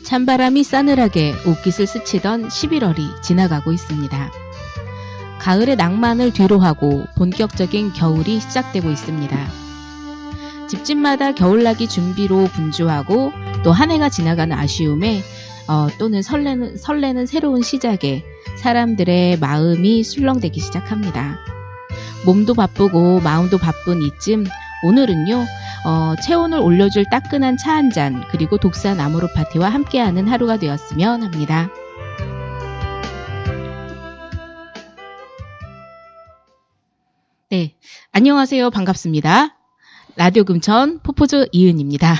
찬바람이 싸늘하게 옷깃을 스치던 11월이 지나가고 있습니다. 가을의 낭만을 뒤로하고 본격적인 겨울이 시작되고 있습니다. 집집마다 겨울나기 준비로 분주하고 또 한 해가 지나가는 아쉬움에 또는 설레는 새로운 시작에 사람들의 마음이 술렁대기 시작합니다. 몸도 바쁘고 마음도 바쁜 이쯤 오늘은요 체온을 올려줄 따끈한 차 한 잔 그리고 독산 아모르 파티와 함께하는 하루가 되었으면 합니다. 네, 안녕하세요. 반갑습니다. 라디오 금천 포포즈 이은입니다.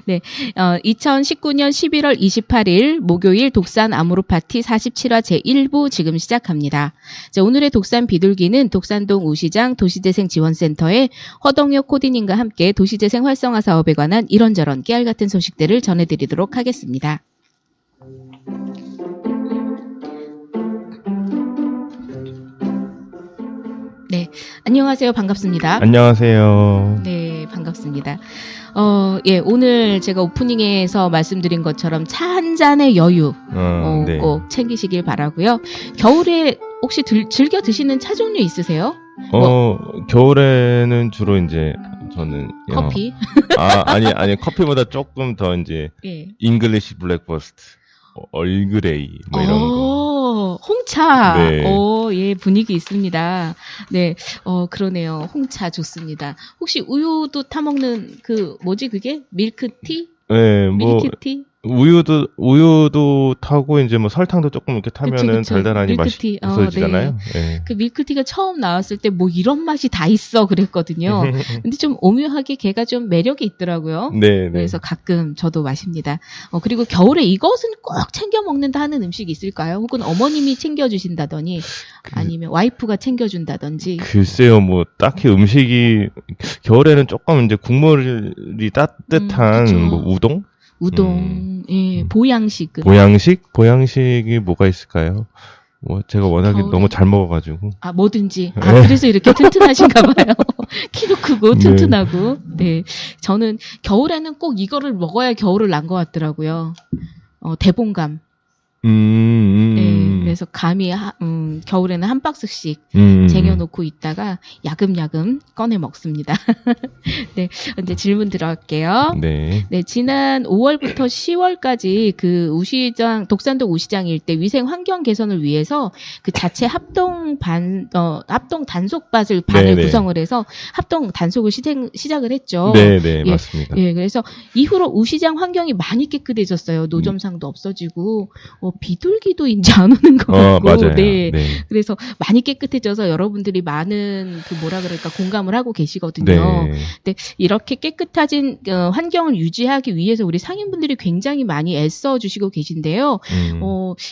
네, 2019년 11월 28일 목요일 독산 아모르 파티 47화 제1부 지금 시작합니다. 자, 오늘의 독산 비둘기는 독산동 우시장 도시재생지원센터의 허동혁 코디님과 함께 도시재생 활성화 사업에 관한 이런저런 깨알 같은 소식들을 전해드리도록 하겠습니다. 네, 안녕하세요. 반갑습니다. 안녕하세요. 네, 반갑습니다. 예, 오늘 제가 오프닝에서 말씀드린 것처럼 차 한 잔의 여유 네. 꼭 챙기시길 바라고요. 겨울에 혹시 즐겨 드시는 차 종류 있으세요? 겨울에는 주로 이제 저는 커피? 아니 커피보다 조금 더 이제 예. 잉글리시 블랙버스트, 얼그레이 뭐 이런 거. 홍차. 네. 예, 분위기 있습니다. 네, 그러네요. 홍차 좋습니다. 혹시 우유도 타 먹는 그게? 밀크티? 네, 뭐 밀크티? 우유도 타고 이제 뭐 설탕도 조금 이렇게 타면은 그쵸. 달달하니 밀크티. 맛있어지잖아요. 네. 그 밀크티가 처음 나왔을 때 뭐 이런 맛이 다 있어 그랬거든요. 근데 좀 오묘하게 걔가 좀 매력이 있더라고요. 네. 그래서 가끔 저도 마십니다. 그리고 겨울에 이것은 꼭 챙겨 먹는다 하는 음식이 있을까요? 혹은 어머님이 챙겨주신다더니 아니면 와이프가 챙겨준다든지. 글쎄요, 뭐 딱히 음식이 겨울에는 조금 이제 국물이 따뜻한 뭐 우동? 예, 보양식은. 보양식이 뭐가 있을까요? 뭐 제가 워낙에 겨울에? 너무 잘 먹어가지고. 뭐든지. 그래서 이렇게 튼튼하신가 봐요. 키도 크고 튼튼하고. 네. 저는 겨울에는 꼭 이거를 먹어야 겨울을 난 것 같더라고요. 대봉감. 네. 그래서 감이 겨울에는 한 박스씩 쟁여놓고 있다가 야금야금 꺼내 먹습니다. 네. 이제 질문 들어갈게요. 네. 네, 지난 5월부터 10월까지 그 독산동 우시장 일대 위생 환경 개선을 위해서 그 자체 합동 단속반을 네네. 구성을 해서 합동 단속을 시작을 했죠. 네, 예, 맞습니다. 예, 그래서 이후로 우시장 환경이 많이 깨끗해졌어요. 노점상도 없어지고, 비둘기도 이제 안 오는 것 같고, 맞아요. 네. 네. 그래서 많이 깨끗해져서 여러분들이 많은 공감을 하고 계시거든요. 네. 근데 이렇게 깨끗해진 환경을 유지하기 위해서 우리 상인분들이 굉장히 많이 애써 주시고 계신데요.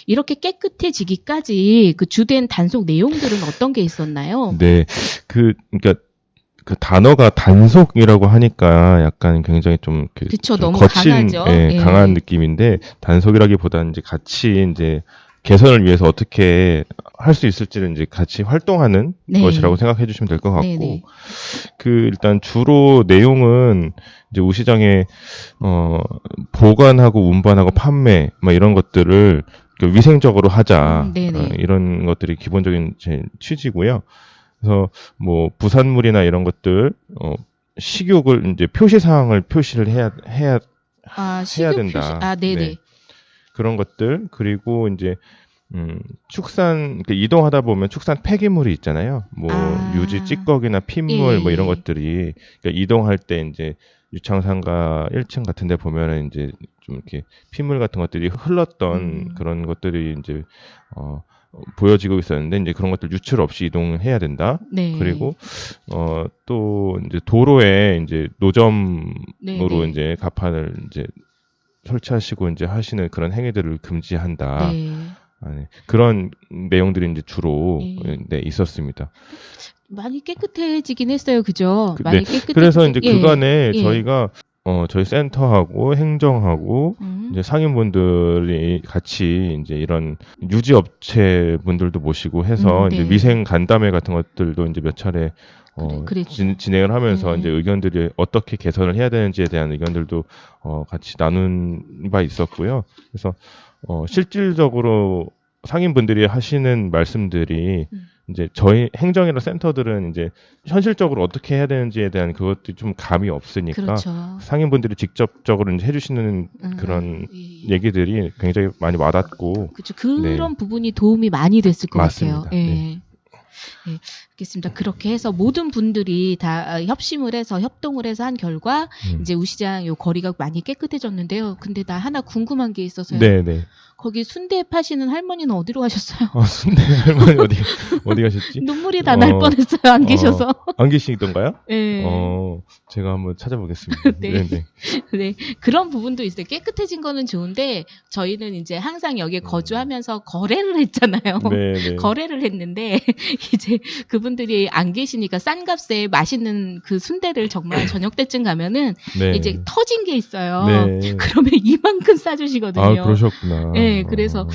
이렇게 깨끗해지기까지 그 주된 단속 내용들은 어떤 게 있었나요? 네. 그러니까 그 단어가 단속이라고 하니까 약간 굉장히 좀 그쵸, 좀 너무 거친, 강하죠. 예, 강한 느낌인데 단속이라기보다는 이제 같이 이제 개선을 위해서 어떻게 할 수 있을지를 이제 같이 활동하는 네. 것이라고 생각해 주시면 될 것 같고, 네네. 일단 주로 내용은 이제 우시장에, 보관하고 운반하고 판매, 뭐 이런 것들을 위생적으로 하자. 네네. 이런 것들이 기본적인 제 취지고요. 그래서 뭐 부산물이나 이런 것들, 식욕을 이제 표시사항을 표시를 해야 된다. 네네. 네. 그런 것들, 그리고 이제 축산, 이동하다 보면 축산 폐기물이 있잖아요. 뭐 유지 찌꺼기나 핏물 뭐 이런 것들이, 그러니까 이동할 때 이제 유창상가 1층 같은 데 보면은 이제 좀 이렇게 핏물 같은 것들이 흘렀던 그런 것들이 이제 보여지고 있었는데, 이제 그런 것들 유출 없이 이동해야 된다. 네. 그리고 또 이제 도로에 이제 노점으로 네네. 이제 가판을 이제 설치하시고 이제 하시는 그런 행위들을 금지한다. 네. 그런 내용들이 이제 주로 네. 있었습니다. 많이 깨끗해지긴 했어요, 그죠? 그래서 이제 그간에 저희가 저희 센터하고 행정하고 음. 이제 상인분들이 같이 이제 이런 유지 업체 분들도 모시고 해서 네. 이제 위생 간담회 같은 것들도 이제 몇 차례 그랬죠. 진행을 하면서 이제 음. 의견들이 어떻게 개선을 해야 되는지에 대한 의견들도 같이 나눈 바 있었고요. 그래서 실질적으로 상인분들이 하시는 말씀들이 이제 저희 행정이나 센터들은 이제 현실적으로 어떻게 해야 되는지에 대한 그것도 좀 감이 없으니까 그렇죠. 상인분들이 직접적으로 이제 해주시는 그런 예. 얘기들이 굉장히 많이 와닿고 그렇죠. 그런 네. 부분이 도움이 많이 됐을 것 맞습니다. 같아요. 예. 네. 예, 알겠습니다. 그렇게 해서 모든 분들이 다 협심을 해서 협동을 해서 한 결과 이제 우시장 요 거리가 많이 깨끗해졌는데요. 근데 나 하나 궁금한 게 있어서요. 네네. 거기 순대 파시는 할머니는 어디로 가셨어요? 순대 할머니 어디 가셨지? 눈물이 다 날 뻔했어요. 안 계셔서. 안 계시던가요? 네. 제가 한번 찾아보겠습니다. 네. 네네. 네, 그런 부분도 있어요. 깨끗해진 거는 좋은데 저희는 이제 항상 여기에 거주하면서 거래를 했잖아요. 네네. 거래를 했는데 이제 그분들이 안 계시니까 싼 값에 맛있는 그 순대를 정말 저녁 때쯤 가면은 네. 이제 터진 게 있어요. 네. 그러면 이만큼 싸주시거든요. 아, 그러셨구나. 네, 그래서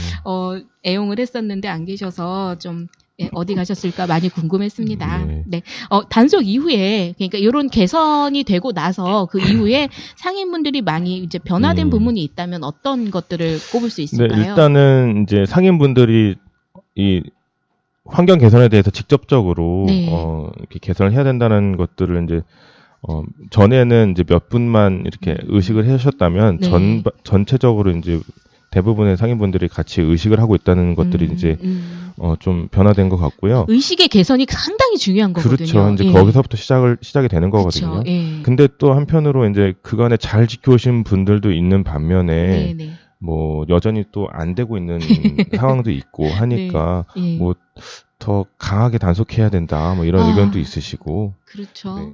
애용을 했었는데 안 계셔서 좀 어디 가셨을까 많이 궁금했습니다. 네. 네. 단속 이후에, 그러니까 이런 개선이 되고 나서 그 이후에 상인분들이 많이 이제 변화된 부분이 있다면 어떤 것들을 꼽을 수 있을까요? 네, 일단은 이제 상인분들이 이 환경 개선에 대해서 직접적으로 네. 이렇게 개선을 해야 된다는 것들을 이제 전에는 이제 몇 분만 이렇게 의식을 해주셨다면 네. 전체적으로 이제 대부분의 상인분들이 같이 의식을 하고 있다는 것들이 이제 좀 변화된 것 같고요. 의식의 개선이 상당히 중요한 거거든요. 그렇죠. 이제 예. 거기서부터 시작이 되는 거거든요. 그렇죠. 예. 근데 또 한편으로 이제 그간에 잘 지켜오신 분들도 있는 반면에 네. 뭐 여전히 또 안 되고 있는 상황도 있고 하니까 네. 예. 뭐 더 강하게 단속해야 된다 뭐 이런 의견도 있으시고. 그렇죠. 네.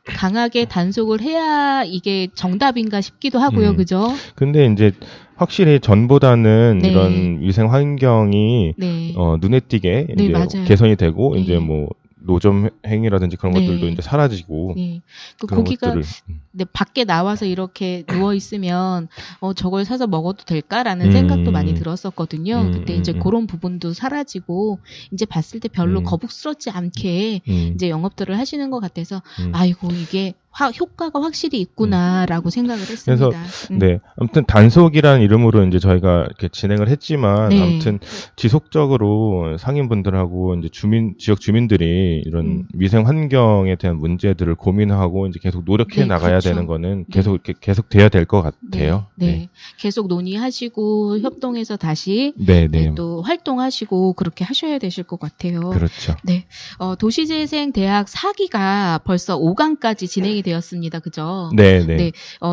강하게 단속을 해야 이게 정답인가 싶기도 하고요. 그죠? 근데 이제 확실히 전보다는 네. 이런 위생 환경이 네. 눈에 띄게 네, 이제 맞아요. 개선이 되고 네. 이제 뭐 노점 행위라든지 그런 네. 것들도 이제 사라지고 예. 그 그런 고기가 것들을 네, 밖에 나와서 이렇게 누워 있으면 저걸 사서 먹어도 될까라는 생각도 많이 들었었거든요. 그때 이제 그런 부분도 사라지고 이제 봤을 때 별로 거북스럽지 않게 이제 영업들을 하시는 것 같아서 아이고 이게 효과가 확실히 있구나라고 생각을 했습니다. 그래서 네, 아무튼 단속이라는 이름으로 이제 저희가 이렇게 진행을 했지만 네. 아무튼 지속적으로 상인분들하고 이제 지역 주민들이 이런 위생 환경에 대한 문제들을 고민하고 이제 계속 노력해 네, 나가야 그렇죠. 되는 거는 계속 돼야 될 것 같아요. 네. 계속 논의하시고 협동해서 다시 네. 또 활동하시고 그렇게 하셔야 되실 것 같아요. 그렇죠. 네. 도시재생대학 4기가 벌써 5강까지 진행이 되었습니다. 그죠? 네.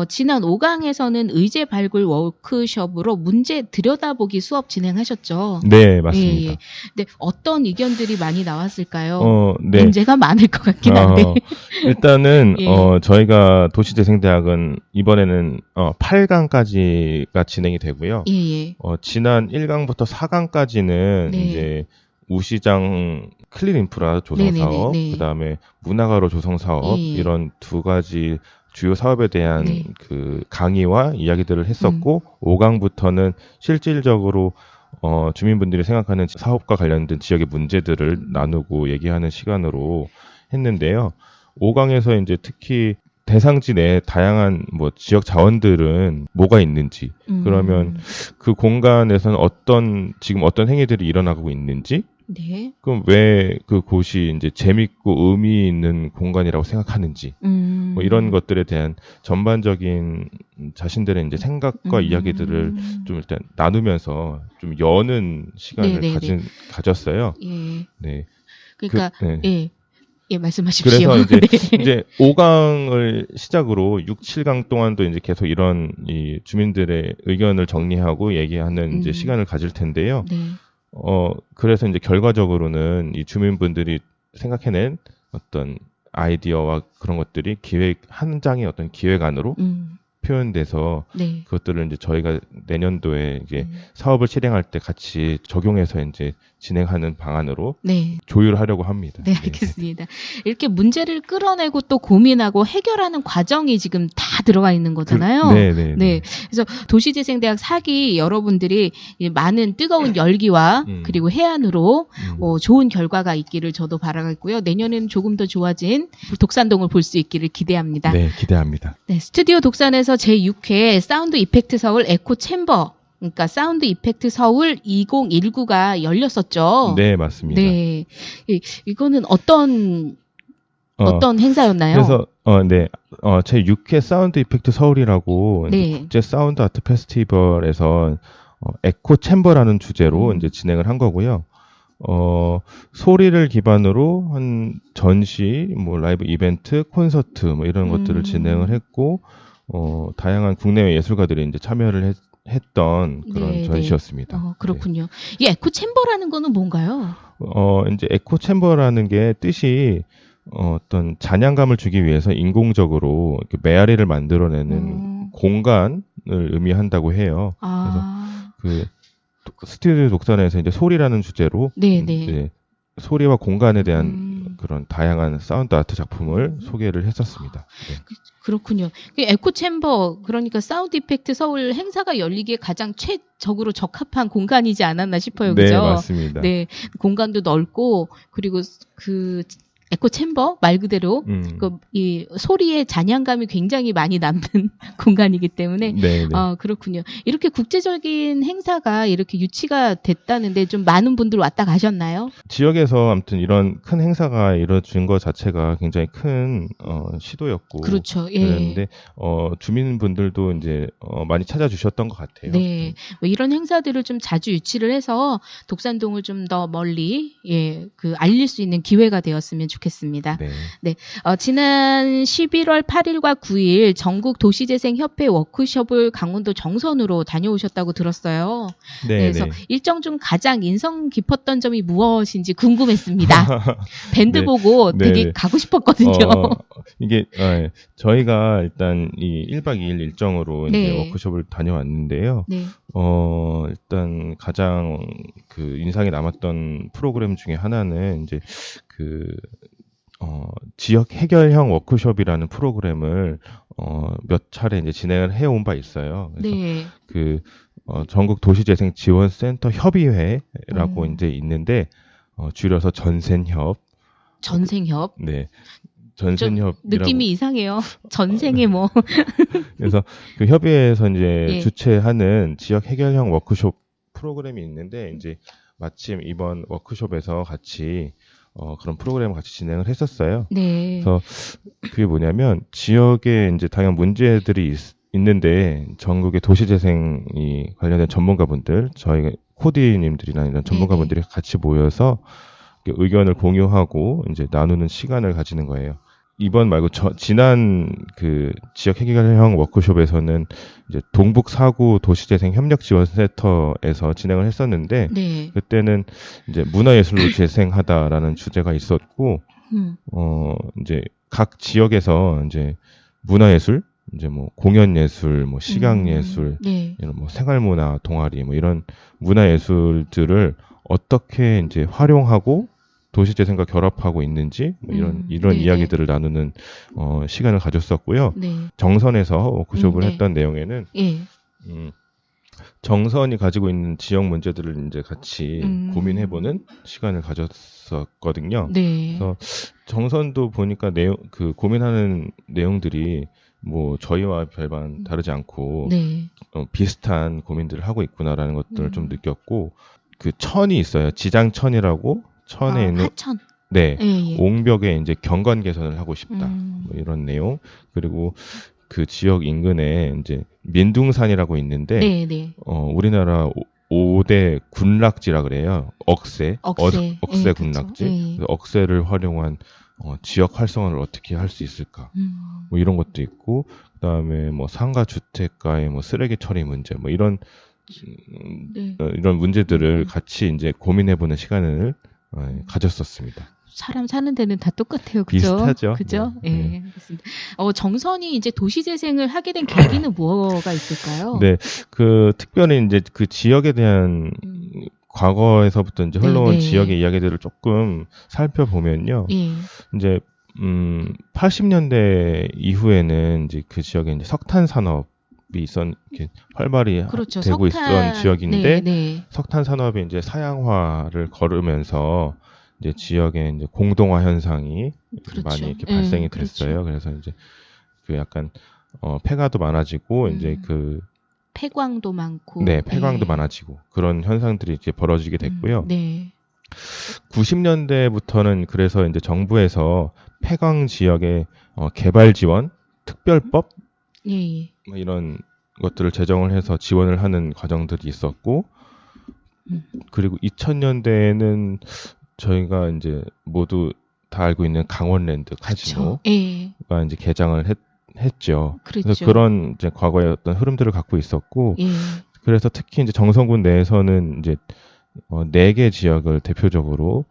지난 5강에서는 의제 발굴 워크숍으로 문제 들여다보기 수업 진행하셨죠? 네, 맞습니다. 예. 네, 어떤 의견들이 많이 나왔을까요? 네. 문제가 많을 것 같긴 한데. 일단은 예. 저희가 도시재생대학은 이번에는 8강까지가 진행이 되고요. 예. 지난 1강부터 4강까지는 네. 이제 우시장 클린 인프라 조성 사업, 네네네. 그다음에 문화가로 조성 사업 예. 이런 두 가지 주요 사업에 대한 그 강의와 이야기들을 했었고 5강부터는 실질적으로 주민분들이 생각하는 사업과 관련된 지역의 문제들을 나누고 얘기하는 시간으로 했는데요. 5강에서 이제 특히 대상지 내 다양한 뭐 지역 자원들은 뭐가 있는지, 그러면 그 공간에서는 지금 어떤 행위들이 일어나고 있는지, 네. 그럼 왜 그곳이 이제 재밌고 의미 있는 공간이라고 생각하는지, 뭐 이런 것들에 대한 전반적인 자신들의 이제 생각과 이야기들을 좀 일단 나누면서 좀 여는 시간을 가졌어요. 예. 네. 그러니까 네. 예, 말씀하십시오. 그래서 이제 5강을 시작으로 6, 7강 동안도 이제 계속 이런 이 주민들의 의견을 정리하고 얘기하는 이제 시간을 가질 텐데요. 네. 그래서 이제 결과적으로는 이 주민분들이 생각해낸 어떤 아이디어와 그런 것들이 한 장의 어떤 기획안으로 표현돼서 네. 그것들을 이제 저희가 내년도에 이제 사업을 실행할 때 같이 적용해서 이제 진행하는 방안으로 네. 조율하려고 합니다. 네, 알겠습니다. 이렇게 문제를 끌어내고 또 고민하고 해결하는 과정이 지금 다 들어가 있는 거잖아요. 네. 그래서 도시재생대학 4기 여러분들이 많은 뜨거운 열기와 그리고 해안으로 좋은 결과가 있기를 저도 바라겠고요. 내년에는 조금 더 좋아진 독산동을 볼 수 있기를 기대합니다. 네, 기대합니다. 네, 스튜디오 독산에서 제6회 사운드 이펙트 서울 에코 챔버, 그러니까 사운드 이펙트 서울 2019가 열렸었죠. 네, 맞습니다. 네, 이거는 어떤 행사였나요? 그래서 제 6회 사운드 이펙트 서울이라고 네. 이제 국제 사운드 아트 페스티벌에서 에코 챔버라는 주제로 이제 진행을 한 거고요. 소리를 기반으로 한 전시, 뭐 라이브 이벤트, 콘서트 뭐 이런 것들을 진행을 했고 다양한 국내외 예술가들이 이제 참여를 했던 그런 네, 전시였습니다. 그렇군요. 이 에코 챔버라는 거는 뭔가요? 이제 에코 챔버라는 게 뜻이 어떤 잔향감을 주기 위해서 인공적으로 이렇게 메아리를 만들어내는 공간을 의미한다고 해요. 그래서 스튜디오 독산에서 이제 소리라는 주제로 이제 소리와 공간에 대한 그런 다양한 사운드 아트 작품을 소개를 했었습니다. 네. 그렇군요. 에코 챔버, 그러니까 사운드 이펙트 서울 행사가 열리기에 가장 최적으로 적합한 공간이지 않았나 싶어요. 그죠? 네, 맞습니다. 네, 공간도 넓고 그리고 그 에코 챔버 말 그대로 이 소리의 잔향감이 굉장히 많이 남는 공간이기 때문에 그렇군요. 이렇게 국제적인 행사가 이렇게 유치가 됐다는데 좀 많은 분들 왔다 가셨나요? 지역에서 아무튼 이런 큰 행사가 이루어진 것 자체가 굉장히 큰 시도였고 그렇죠. 예. 그랬는데 주민분들도 이제 많이 찾아주셨던 것 같아요. 네, 뭐 이런 행사들을 좀 자주 유치를 해서 독산동을 좀 더 멀리 알릴 수 있는 기회가 되었으면 좋겠습니다. 네. 지난 11월 8일과 9일 전국 도시재생협회 워크숍을 강원도 정선으로 다녀오셨다고 들었어요. 그래서 일정 중 가장 인상 깊었던 점이 무엇인지 궁금했습니다. 밴드 보고 되게 가고 싶었거든요. 이게 저희가 일단 이 1박 2일 일정으로 이제 워크숍을 다녀왔는데요. 일단 가장 그 인상이 남았던 프로그램 중에 하나는 이제 지역 해결형 워크숍이라는 프로그램을 몇 차례 이제 진행을 해온 바 있어요. 그래서 전국 도시재생 지원센터 협의회라고 이제 있는데 줄여서 전센협. 전생협. 네. 전센협 느낌이 이상해요. 전생에 뭐. 그래서 그 협의회에서 이제 주최하는 지역 해결형 워크숍 프로그램이 있는데 이제 마침 이번 워크숍에서 같이 그런 프로그램을 같이 진행을 했었어요. 그래서 그게 뭐냐면 지역에 이제 다양한 문제들이 있는데 전국의 도시재생이 관련된 전문가분들, 저희 코디님들이나 이런 전문가분들이 같이 모여서 의견을 공유하고 이제 나누는 시간을 가지는 거예요. 이번 말고 지난 그 지역 해결형 워크숍에서는 이제 동북 4구 도시재생 협력지원센터에서 진행을 했었는데 그때는 이제 문화예술로 재생하다라는 주제가 있었고 이제 각 지역에서 이제 문화예술, 이제 뭐 공연예술, 뭐 시각예술, 이런 뭐 생활문화 동아리 뭐 이런 문화예술들을 어떻게 이제 활용하고 도시재생과 결합하고 있는지 뭐 이런 이야기들을 나누는 시간을 가졌었고요. 정선에서 워크숍을 했던 내용에는 정선이 가지고 있는 지역 문제들을 이제 같이 고민해보는 시간을 가졌었거든요. 그래서 정선도 보니까 그 고민하는 내용들이 뭐 저희와 별반 다르지 않고 비슷한 고민들을 하고 있구나라는 것들을 좀 느꼈고, 그 천이 있어요. 지장천이라고 천에 있는 하천. 옹벽에 이제 경관 개선을 하고 싶다. 뭐 이런 내용. 그리고 그 지역 인근에 이제 민둥산이라고 있는데 우리나라 5대 군락지라 그래요. 억새 군락지. 억새를 활용한 지역 활성화를 어떻게 할 수 있을까? 뭐 이런 것도 있고, 그다음에 뭐 상가 주택가의 뭐 쓰레기 처리 문제, 뭐 이런 문제들을 같이 이제 고민해보는 시간을 가졌었습니다. 사람 사는 데는 다 똑같아요. 그죠? 비슷하죠. 그죠? 네. 예. 네. 알겠습니다. 정선이 이제 도시재생을 하게 된 계기는 뭐가 있을까요? 네, 특별히 이제 그 지역에 대한 과거에서부터 이제 흘러온 네, 네. 지역의 이야기들을 조금 살펴보면요. 예. 이제 80년대 이후에는 이제 그 지역에 이제 석탄 산업이 이렇게 활발히 그렇죠. 되고 있던 지역인데 네, 네. 석탄 산업이 이제 사양화를 걸으면서 이제 지역에 이제 공동화 현상이 그렇죠. 많이 이렇게 예, 발생이 그렇죠. 됐어요. 그래서 이제 그 약간 폐가도 많아지고 이제 폐광도 많고. 네, 폐광도 예. 많아지고 그런 현상들이 이제 벌어지게 됐고요. 네. 90년대부터는 그래서 이제 정부에서 폐광 지역의 개발 지원, 특별법 예. 뭐 이런 것들을 제정을 해서 지원을 하는 과정들이 있었고, 그리고 2000년대에는 저희가 이제 모두 다 알고 있는 강원랜드 카지노가 예. 이제 개장을 했죠. 그렇죠. 그래서 그런 이제 과거의 어떤 흐름들을 갖고 있었고, 예. 그래서 특히 이제 정선군 내에서는 이제 4개 지역을 대표적으로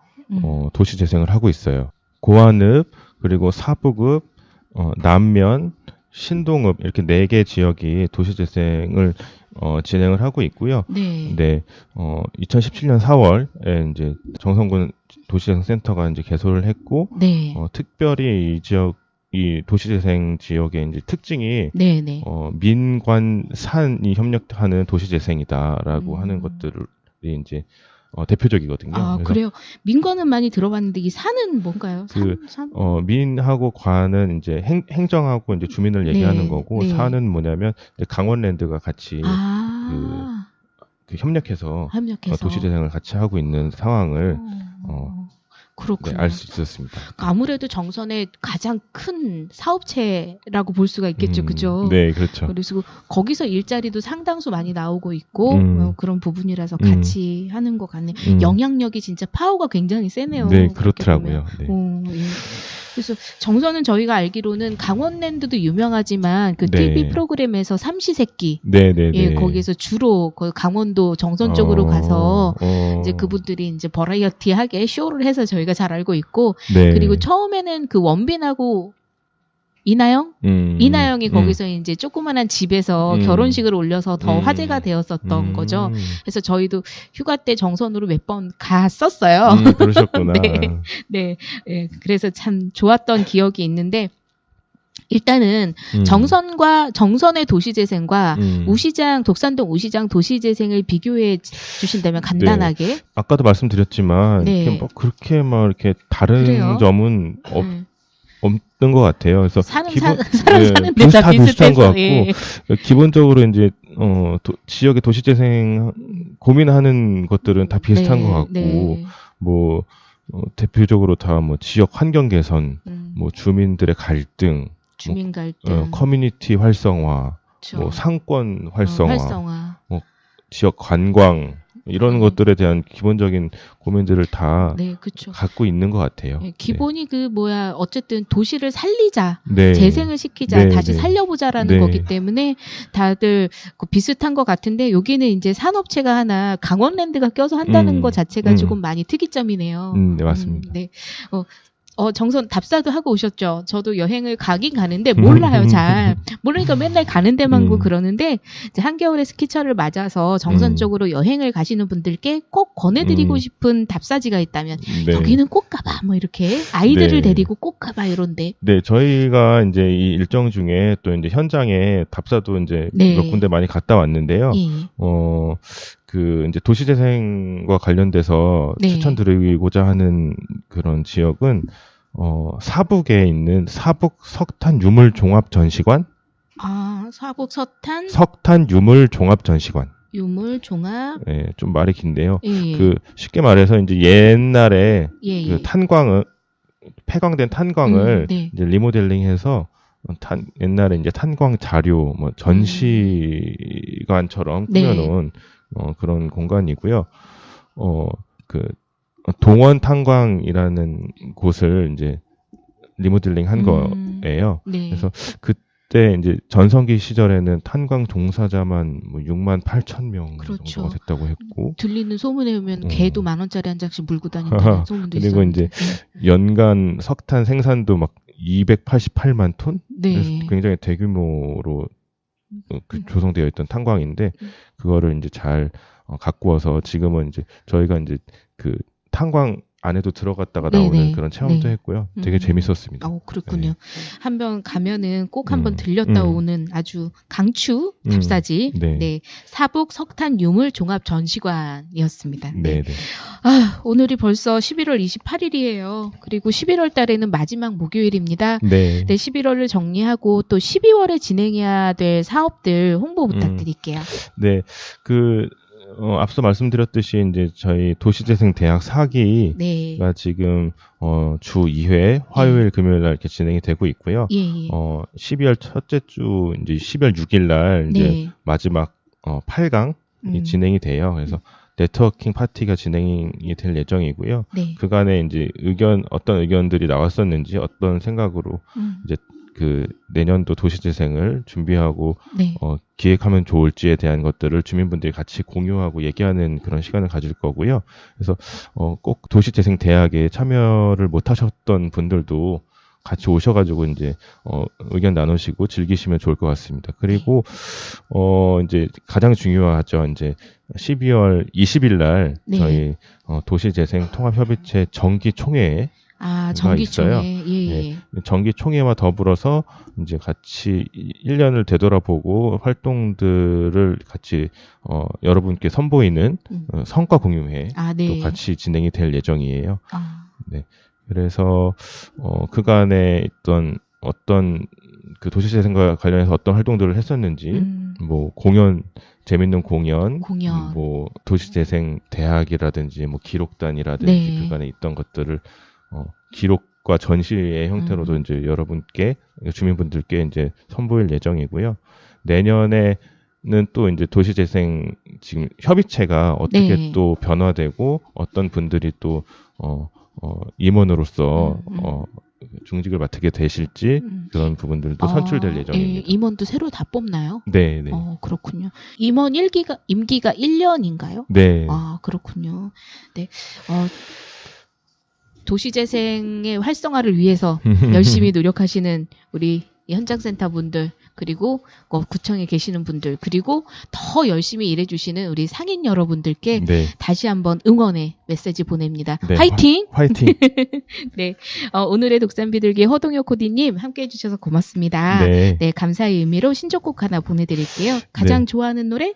도시 재생을 하고 있어요. 고안읍, 그리고 사북읍, 남면, 신동읍 이렇게 4개 지역이 도시 재생을 진행을 하고 있고요. 네. 네, 2017년 4월에 이제 정선군 도시재생센터가 이제 개소를 했고, 네. 특별히 이 지역 이 도시재생 지역의 이제 특징이 네, 네. 민관 산이 협력하는 도시재생이다라고 하는 것들이 이제 대표적이거든요. 아, 그래서 그래요. 민관은 많이 들어봤는데 이 산은 뭔가요? 산? 민하고 관은 이제 행정하고 이제 주민을 얘기하는 네, 거고, 네. 산은 뭐냐면 이제 강원랜드가 같이 그 협력해서 도시재생을 같이 하고 있는 상황을 그렇군요. 네, 알 수 있었습니다. 아무래도 정선의 가장 큰 사업체라고 볼 수가 있겠죠, 그죠? 네, 그렇죠. 그래서 거기서 일자리도 상당수 많이 나오고 있고 그런 부분이라서 같이 하는 것 같네요. 영향력이 진짜 파워가 굉장히 세네요. 네, 그렇더라고요. 네. 예. 그래서 정선은 저희가 알기로는 강원랜드도 유명하지만 그 네. TV 프로그램에서 삼시세끼 네네네. 예, 거기에서 주로 그 강원도 정선 쪽으로 가서 이제 그분들이 이제 버라이어티하게 쇼를 해서 저희가 잘 알고 있고, 네. 그리고 처음에는 그 원빈하고 이나영이 거기서 이제 조그만한 집에서 결혼식을 올려서 더 화제가 되었었던 거죠. 그래서 저희도 휴가 때 정선으로 몇 번 갔었어요. 그러셨구나. 네. 예, 그래서 참 좋았던 기억이 있는데, 일단은 정선의 도시재생과 독산동 우시장 도시재생을 비교해 주신다면 간단하게. 네. 아까도 말씀드렸지만 네. 이렇게 뭐 그렇게 막 이렇게 다른 그래요? 점은 없는 것 같아요. 그래서 사는데 비슷한 다 비슷해서. 것 같고, 예. 기본적으로 이제 지역의 도시재생 고민하는 것들은 다 비슷한 것 같고, 네. 뭐 대표적으로 다 뭐 지역 환경 개선, 뭐 주민들의 갈등, 주민 갈등, 커뮤니티 활성화, 그렇죠. 뭐 상권 활성화, 뭐 지역 관광 이런 것들에 대한 기본적인 고민들을 다 네, 그쵸. 갖고 있는 것 같아요. 네, 기본이 어쨌든 도시를 살리자, 네. 재생을 시키자, 네, 다시 네. 살려보자라는 네. 거기 때문에 다들 비슷한 것 같은데, 여기는 이제 산업체가 하나 강원랜드가 껴서 한다는 것 자체가 조금 많이 특이점이네요. 네, 맞습니다. 네. 정선 답사도 하고 오셨죠. 저도 여행을 가긴 가는데 몰라요, 잘. 모르니까 맨날 가는 데만 고 그러는데, 이제 한겨울에 스키철을 맞아서 정선 쪽으로 여행을 가시는 분들께 꼭 권해드리고 싶은 답사지가 있다면, 네. 여기는 꼭 가봐, 뭐 이렇게 아이들을 네. 데리고 꼭 가봐 이런데. 네, 저희가 이제 이 일정 중에 또 이제 현장에 답사도 이제 네. 몇 군데 많이 갔다 왔는데요. 예. 이제 도시재생과 관련돼서 네. 추천드리고자 하는 그런 지역은, 사북에 있는 사북 석탄 유물 종합 전시관? 사북 서탄 석탄 유물 종합 전시관. 유물 종합. 네, 좀 말이 긴데요. 예. 쉽게 말해서 이제 옛날에 예. 그 폐광된 탄광을 네. 이제 리모델링해서 옛날에 이제 탄광 자료, 뭐 전시관처럼 네. 꾸며놓은 그런 공간이고요. 동원 탄광이라는 곳을 이제 리모델링 한 거예요. 네. 그래서 그때 이제 전성기 시절에는 탄광 종사자만 뭐 6만 8천 명 그렇죠. 정도가 됐다고 했고, 들리는 소문에 의하면 개도 10,000원짜리 한 장씩 물고 다닌다는 소문도 그리고 있었는데. 이제 연간 석탄 생산도 막 288만 톤? 네. 그래서 굉장히 대규모로 조성되어 있던 탄광인데, 그거를 이제 잘 가꾸어서 지금은 이제 저희가 이제 그 탄광 안에도 들어갔다가 나오는 네네. 그런 체험도 네. 했고요. 되게 재밌었습니다. 그렇군요. 네. 한번 가면은 꼭 한번 들렸다 오는 아주 강추 답사지. 네. 네. 사북 석탄 유물 종합 전시관이었습니다. 네. 네. 아, 오늘이 벌써 11월 28일이에요. 그리고 11월 달에는 마지막 목요일입니다. 네. 네, 11월을 정리하고 또 12월에 진행해야 될 사업들 홍보 부탁드릴게요. 네. 앞서 말씀드렸듯이 이제 저희 도시재생대학 4기가 네. 지금 주 2회 화요일 금요일 날 이렇게 진행이 되고 있고요. 예. 12월 첫째 주 이제 12월 6일 날 이제 네. 마지막 8강이 진행이 돼요. 그래서 네트워킹 파티가 진행이 될 예정이고요. 네. 그간에 이제 어떤 의견들이 나왔었는지, 어떤 생각으로 이제 그 내년도 도시재생을 준비하고 네. 기획하면 좋을지에 대한 것들을 주민분들이 같이 공유하고 얘기하는 그런 시간을 가질 거고요. 그래서 꼭 도시재생대학에 참여를 못하셨던 분들도 같이 오셔가지고 이제 의견 나누시고 즐기시면 좋을 것 같습니다. 그리고 이제 가장 중요하죠. 이제 12월 20일 날 네. 저희 도시재생 통합협의체 정기총회 정기총회. 예. 네, 정기총회와 더불어서 이제 같이 1년을 되돌아보고 활동들을 같이 여러분께 선보이는 성과 공유회 네. 또 같이 진행이 될 예정이에요. 네. 그래서 그간에 있던 어떤 그 도시재생과 관련해서 어떤 활동들을 했었는지, 뭐 재밌는 공연, 뭐 도시재생 대학이라든지 뭐 기록단이라든지 네. 그간에 있던 것들을 기록과 전시의 형태로도 이제 여러분께, 주민분들께 이제 선보일 예정이고요. 내년에는 또 이제 도시재생 지금 협의체가 어떻게 네. 또 변화되고 어떤 분들이 또 임원으로서 중직을 맡게 되실지 그런 부분들도 선출될 예정입니다. 예, 임원도 새로 다 뽑나요? 네. 그렇군요. 임원 임기가 1년인가요? 네. 그렇군요. 네. 도시재생의 활성화를 위해서 열심히 노력하시는 우리 현장센터 분들, 그리고 구청에 계시는 분들, 그리고 더 열심히 일해주시는 우리 상인 여러분들께 네. 다시 한번 응원의 메시지 보냅니다. 네. 화이팅! 화이팅! 네. 오늘의 독산 비둘기 허동혁 코디님 함께 해주셔서 고맙습니다. 네. 네, 감사의 의미로 신청곡 하나 보내드릴게요. 가장 좋아하는 노래?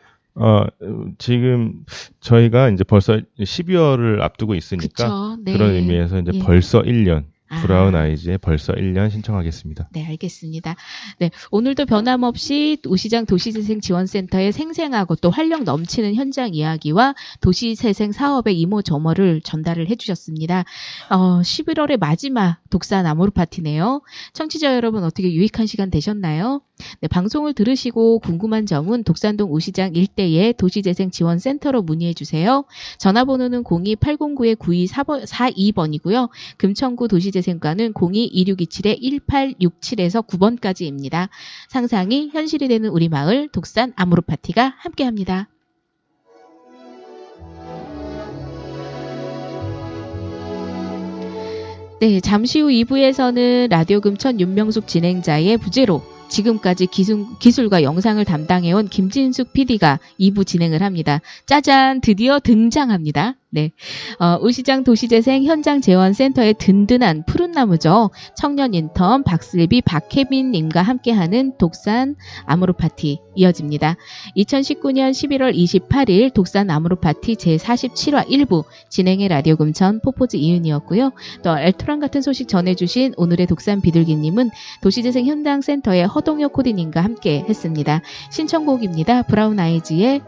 지금 저희가 이제 벌써 12월을 앞두고 있으니까 그쵸, 네. 그런 의미에서 이제 벌써 1년, 브라운 아이즈의 벌써 1년 신청하겠습니다. 네, 알겠습니다. 네, 오늘도 변함없이 우시장 도시재생지원센터의 생생하고 또 활력 넘치는 현장 이야기와 도시재생 사업의 이모저모를 전달을 해주셨습니다. 11월의 마지막 독산 아모르 파티네요. 청취자 여러분 어떻게 유익한 시간 되셨나요? 네, 방송을 들으시고 궁금한 점은 독산동 우시장 일대의 도시재생지원센터로 문의해주세요. 전화번호는 02-809-9242번이고요. 금천구 도시재생과는 02-2627-1867에서 9번까지입니다. 상상이 현실이 되는 우리 마을 독산 아모르 파티가 함께합니다. 네, 잠시 후 2부에서는 라디오 금천 윤명숙 진행자의 부재로 지금까지 기술과 영상을 담당해온 김진숙 PD가 2부 진행을 합니다. 짜잔! 드디어 등장합니다. 네. 우시장 도시재생 현장재원센터의 든든한 푸른 나무죠. 청년 인턴 박슬비, 박혜빈님과 함께하는 독산 아모르 파티 이어집니다. 2019년 11월 28일 독산 아모르 파티 제47화 1부 진행의 라디오 금천 포포즈 이은이었고요. 또 엘토란 같은 소식 전해주신 오늘의 독산 비둘기님은 도시재생 현장센터의 허동혁 코디님과 함께 했습니다. 신청곡입니다. 브라운 아이즈의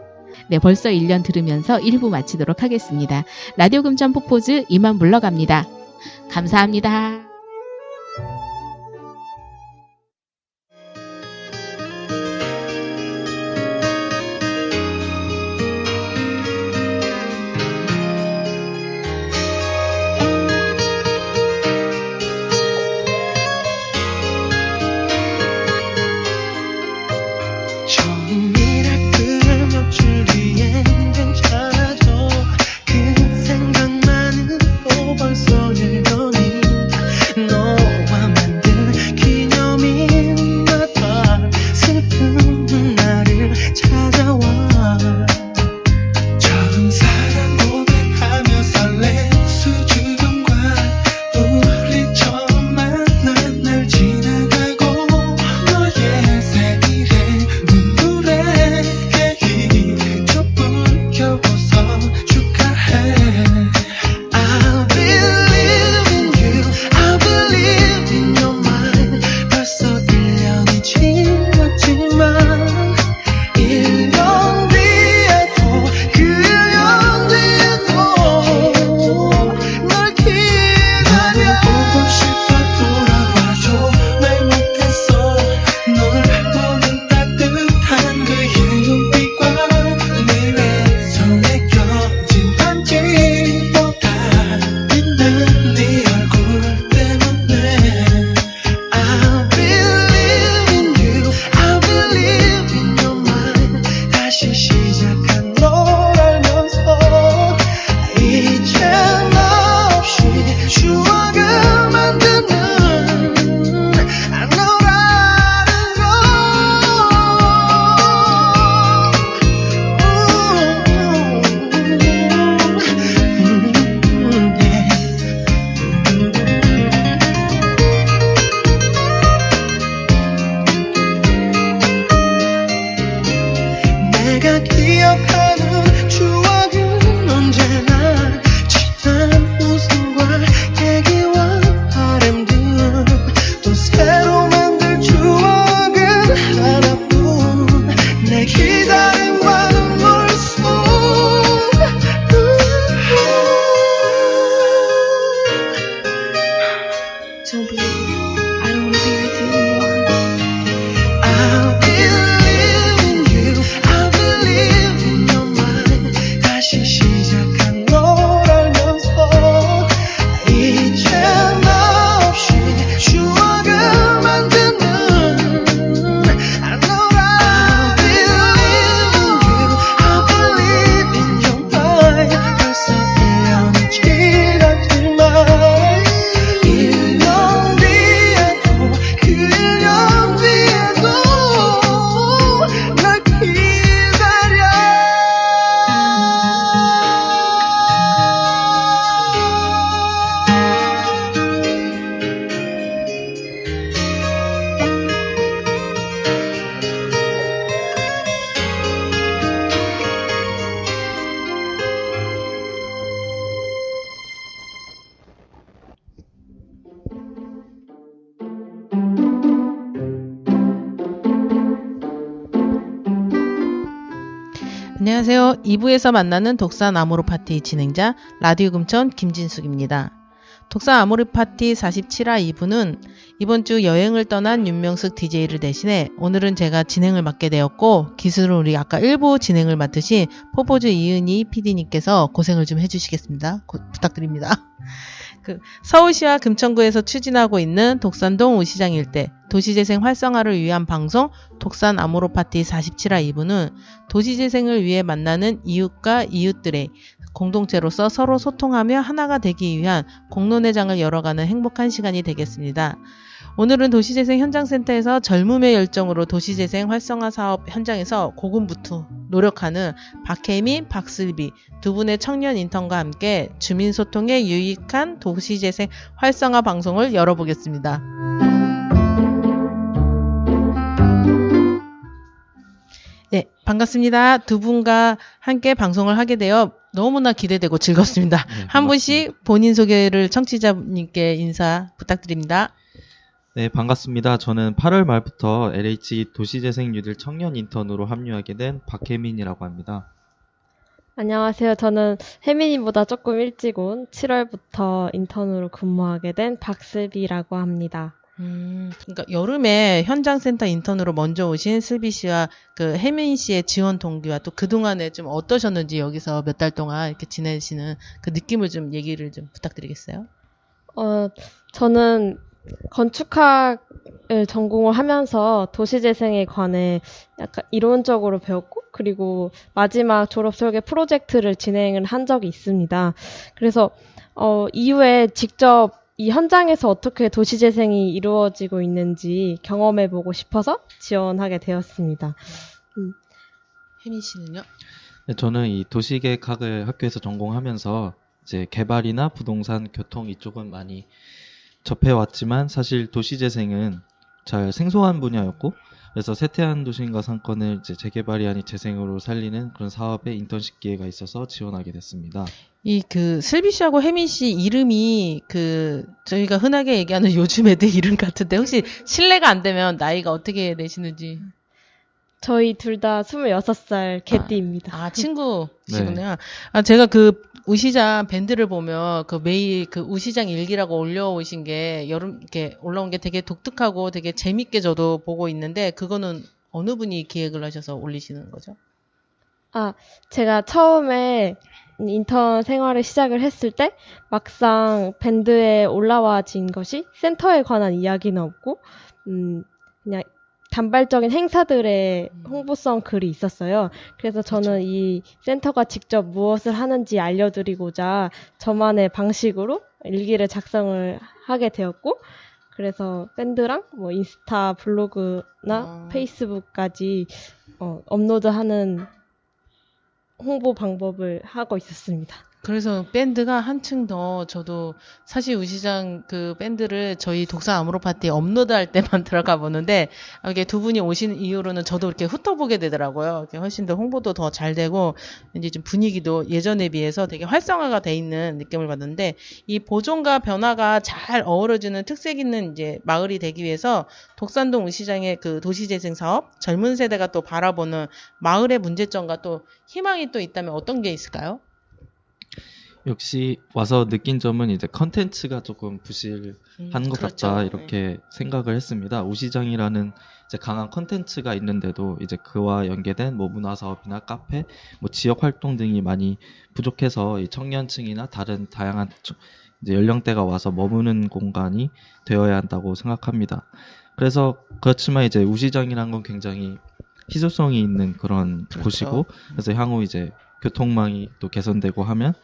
네, 벌써 1년 들으면서 1부 마치도록 하겠습니다. 라디오 금천 포포즈 이만 물러갑니다. 감사합니다. 안녕하세요. 2부에서 만나는 독산 아모르 파티 진행자 라디오 금천 김진숙입니다. 독산 아모르 파티 47화 2부는 이번 주 여행을 떠난 윤명숙 DJ를 대신해 오늘은 제가 진행을 맡게 되었고, 기술은 우리 아까 1부 진행을 맡으신 포포즈 이은희 PD님께서 고생을 좀 해주시겠습니다. 부탁드립니다. 서울시와 금천구에서 추진하고 있는 독산동 우시장 일대 도시재생 활성화를 위한 방송 독산 아모르 파티 47화 2부는 도시재생을 위해 만나는 이웃과 이웃들의 공동체로서 서로 소통하며 하나가 되기 위한 공론회장을 열어가는 행복한 시간이 되겠습니다. 오늘은 도시재생 현장센터에서 젊음의 열정으로 도시재생 활성화 사업 현장에서 고군분투 노력하는 박혜민, 박슬비 두 분의 청년 인턴과 함께 주민소통에 유익한 도시재생 활성화 방송을 열어보겠습니다. 네, 반갑습니다. 두 분과 함께 방송을 하게 되어 너무나 기대되고 즐겁습니다. 네, 한 분씩 본인 소개를 청취자님께 인사 부탁드립니다. 네, 반갑습니다. 저는 8월 말부터 LH 도시재생 뉴딜 청년 인턴으로 합류하게 된 박혜민이라고 합니다. 안녕하세요. 저는 혜민이보다 조금 일찍 온 7월부터 인턴으로 근무하게 된 박슬비라고 합니다. 그러니까 여름에 현장센터 인턴으로 먼저 오신 슬비 씨와 혜민 씨의 지원 동기와 또 그동안에 좀 어떠셨는지 여기서 몇 달 동안 이렇게 지내시는 그 느낌을 좀 얘기를 좀 부탁드리겠어요? 저는 건축학을 전공을 하면서 도시재생에 관해 약간 이론적으로 배웠고, 그리고 마지막 졸업 설계 프로젝트를 진행을 한 적이 있습니다. 그래서 이후에 직접 이 현장에서 어떻게 도시재생이 이루어지고 있는지 경험해보고 싶어서 지원하게 되었습니다. 혜민 씨는요? 네, 저는 이 도시계획학을 학교에서 전공하면서 이제 개발이나 부동산, 교통 이쪽은 많이 접해왔지만 사실 도시재생은 잘 생소한 분야였고, 그래서 세태한 도시인가 상권을 이제 재개발이 아닌 재생으로 살리는 그런 사업에 인턴십 기회가 있어서 지원하게 됐습니다. 슬비 씨하고 혜민 씨 이름이 저희가 흔하게 얘기하는 요즘 애들 이름 같은데 혹시 실례가 안 되면 나이가 어떻게 되시는지? 저희 둘 다 26살 개띠입니다. 친구시구나. 네. 제가 우시장 밴드를 보면 매일 우시장 일기라고 올려오신 게 이렇게 올라온 게 되게 독특하고 되게 재밌게 저도 보고 있는데, 그거는 어느 분이 기획을 하셔서 올리시는 거죠? 제가 처음에 인턴 생활을 시작을 했을 때 막상 밴드에 올라와진 것이 센터에 관한 이야기는 없고 그냥 단발적인 행사들의 홍보성 글이 있었어요. 그래서 저는 이 센터가 직접 무엇을 하는지 알려드리고자 저만의 방식으로 일기를 작성을 하게 되었고, 그래서 밴드랑 인스타, 블로그나 페이스북까지 업로드하는 홍보 방법을 하고 있었습니다. 그래서 밴드가 한층 더, 저도 사실 우시장 밴드를 저희 독산 아모르 파티에 업로드할 때만 들어가 보는데, 이게 두 분이 오신 이후로는 저도 이렇게 훑어보게 되더라고요. 이렇게 훨씬 더 홍보도 더 잘 되고, 이제 좀 분위기도 예전에 비해서 되게 활성화가 돼 있는 느낌을 받는데, 이 보존과 변화가 잘 어우러지는 특색 있는 이제 마을이 되기 위해서 독산동 우시장의 도시재생 사업, 젊은 세대가 또 바라보는 마을의 문제점과 또 희망이 또 있다면 어떤 게 있을까요? 역시 와서 느낀 점은 이제 컨텐츠가 조금 부실한 것 그렇죠. 같다, 이렇게 생각을 했습니다. 우시장이라는 이제 강한 컨텐츠가 있는데도 이제 그와 연계된 문화 사업이나 카페, 지역 활동 등이 많이 부족해서 이 청년층이나 다른 다양한 이제 연령대가 와서 머무는 공간이 되어야 한다고 생각합니다. 그래서 그렇지만 이제 우시장이라는 건 굉장히 희소성이 있는 그런 곳이고, 그래서 향후 이제 교통망이 또 개선되고 하면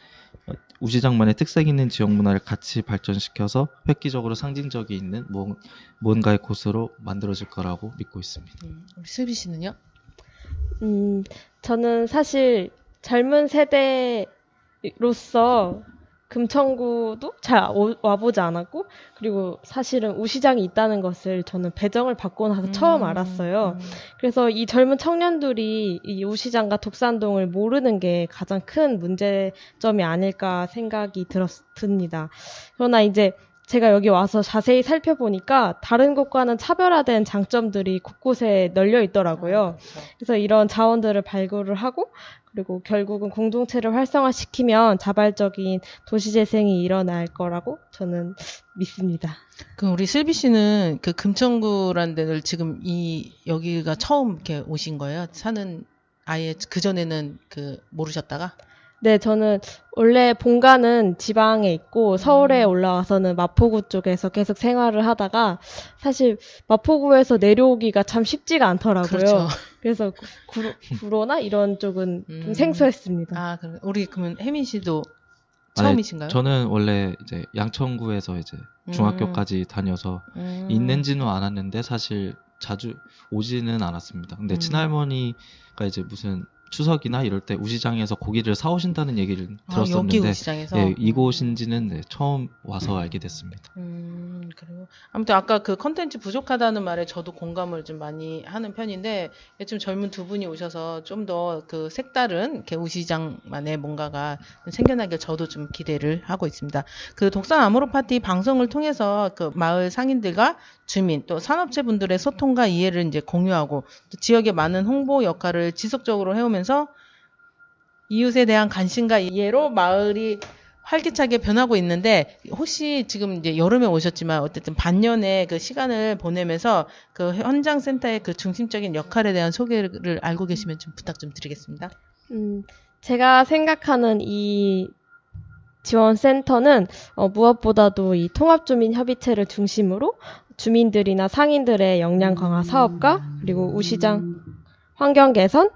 우시장만의 특색 있는 지역 문화를 같이 발전시켜서 획기적으로 상징적이 있는 뭔가의 곳으로 만들어질 거라고 믿고 있습니다. 우리 슬비 씨는요? 저는 사실 젊은 세대로서 금천구도 잘 와보지 않았고, 그리고 사실은 우시장이 있다는 것을 저는 배정을 받고 나서 처음 알았어요. 그래서 이 젊은 청년들이 이 우시장과 독산동을 모르는 게 가장 큰 문제점이 아닐까 생각이 듭니다. 그러나 이제 제가 여기 와서 자세히 살펴보니까 다른 곳과는 차별화된 장점들이 곳곳에 널려 있더라고요. 그래서 이런 자원들을 발굴을 하고 그리고 결국은 공동체를 활성화시키면 자발적인 도시재생이 일어날 거라고 저는 믿습니다. 그 우리 슬비 씨는 그 금천구라는 데를 지금 여기가 처음 이렇게 오신 거예요? 사는 아예 그 전에는 모르셨다가? 네, 저는 원래 본가는 지방에 있고 서울에 올라와서는 마포구 쪽에서 계속 생활을 하다가 사실 마포구에서 내려오기가 참 쉽지가 않더라고요. 그렇죠. 그래서 구로나 이런 쪽은 좀 생소했습니다. 아, 그러면 혜민 씨도 처음이신가요? 저는 원래 이제 양천구에서 이제 중학교까지 다녀서 있는지는 않았는데 사실 자주 오지는 않았습니다. 근데 친할머니가 이제 무슨 추석이나 이럴 때 우시장에서 고기를 사오신다는 얘기를 들었었는데 여기 우시장에서? 예, 이곳인지는 처음 와서 알게 됐습니다. 그래요. 아무튼 아까 그 컨텐츠 부족하다는 말에 저도 공감을 좀 많이 하는 편인데 좀 젊은 두 분이 오셔서 좀 더 그 색다른 이렇게 우시장만의 뭔가가 생겨나길 저도 좀 기대를 하고 있습니다. 그 독산 아모르 파티 방송을 통해서 그 마을 상인들과 주민 또 산업체 분들의 소통과 이해를 이제 공유하고 또 지역의 많은 홍보 역할을 지속적으로 해오면서 이웃에 대한 관심과 이해로 마을이 활기차게 변하고 있는데 혹시 지금 이제 여름에 오셨지만 어쨌든 반년의 그 시간을 보내면서 그 현장 센터의 그 중심적인 역할에 대한 소개를 알고 계시면 좀 부탁 좀 드리겠습니다. 제가 생각하는 이 지원센터는 무엇보다도 이 통합주민협의체를 중심으로 주민들이나 상인들의 역량 강화 사업과 그리고 우시장 환경 개선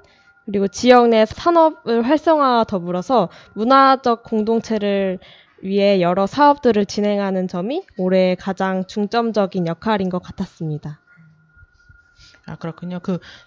그리고 지역 내 산업을 활성화와 더불어서 문화적 공동체를 위해 여러 사업들을 진행하는 점이 올해 가장 중점적인 역할인 것 같았습니다. 아, 그렇군요.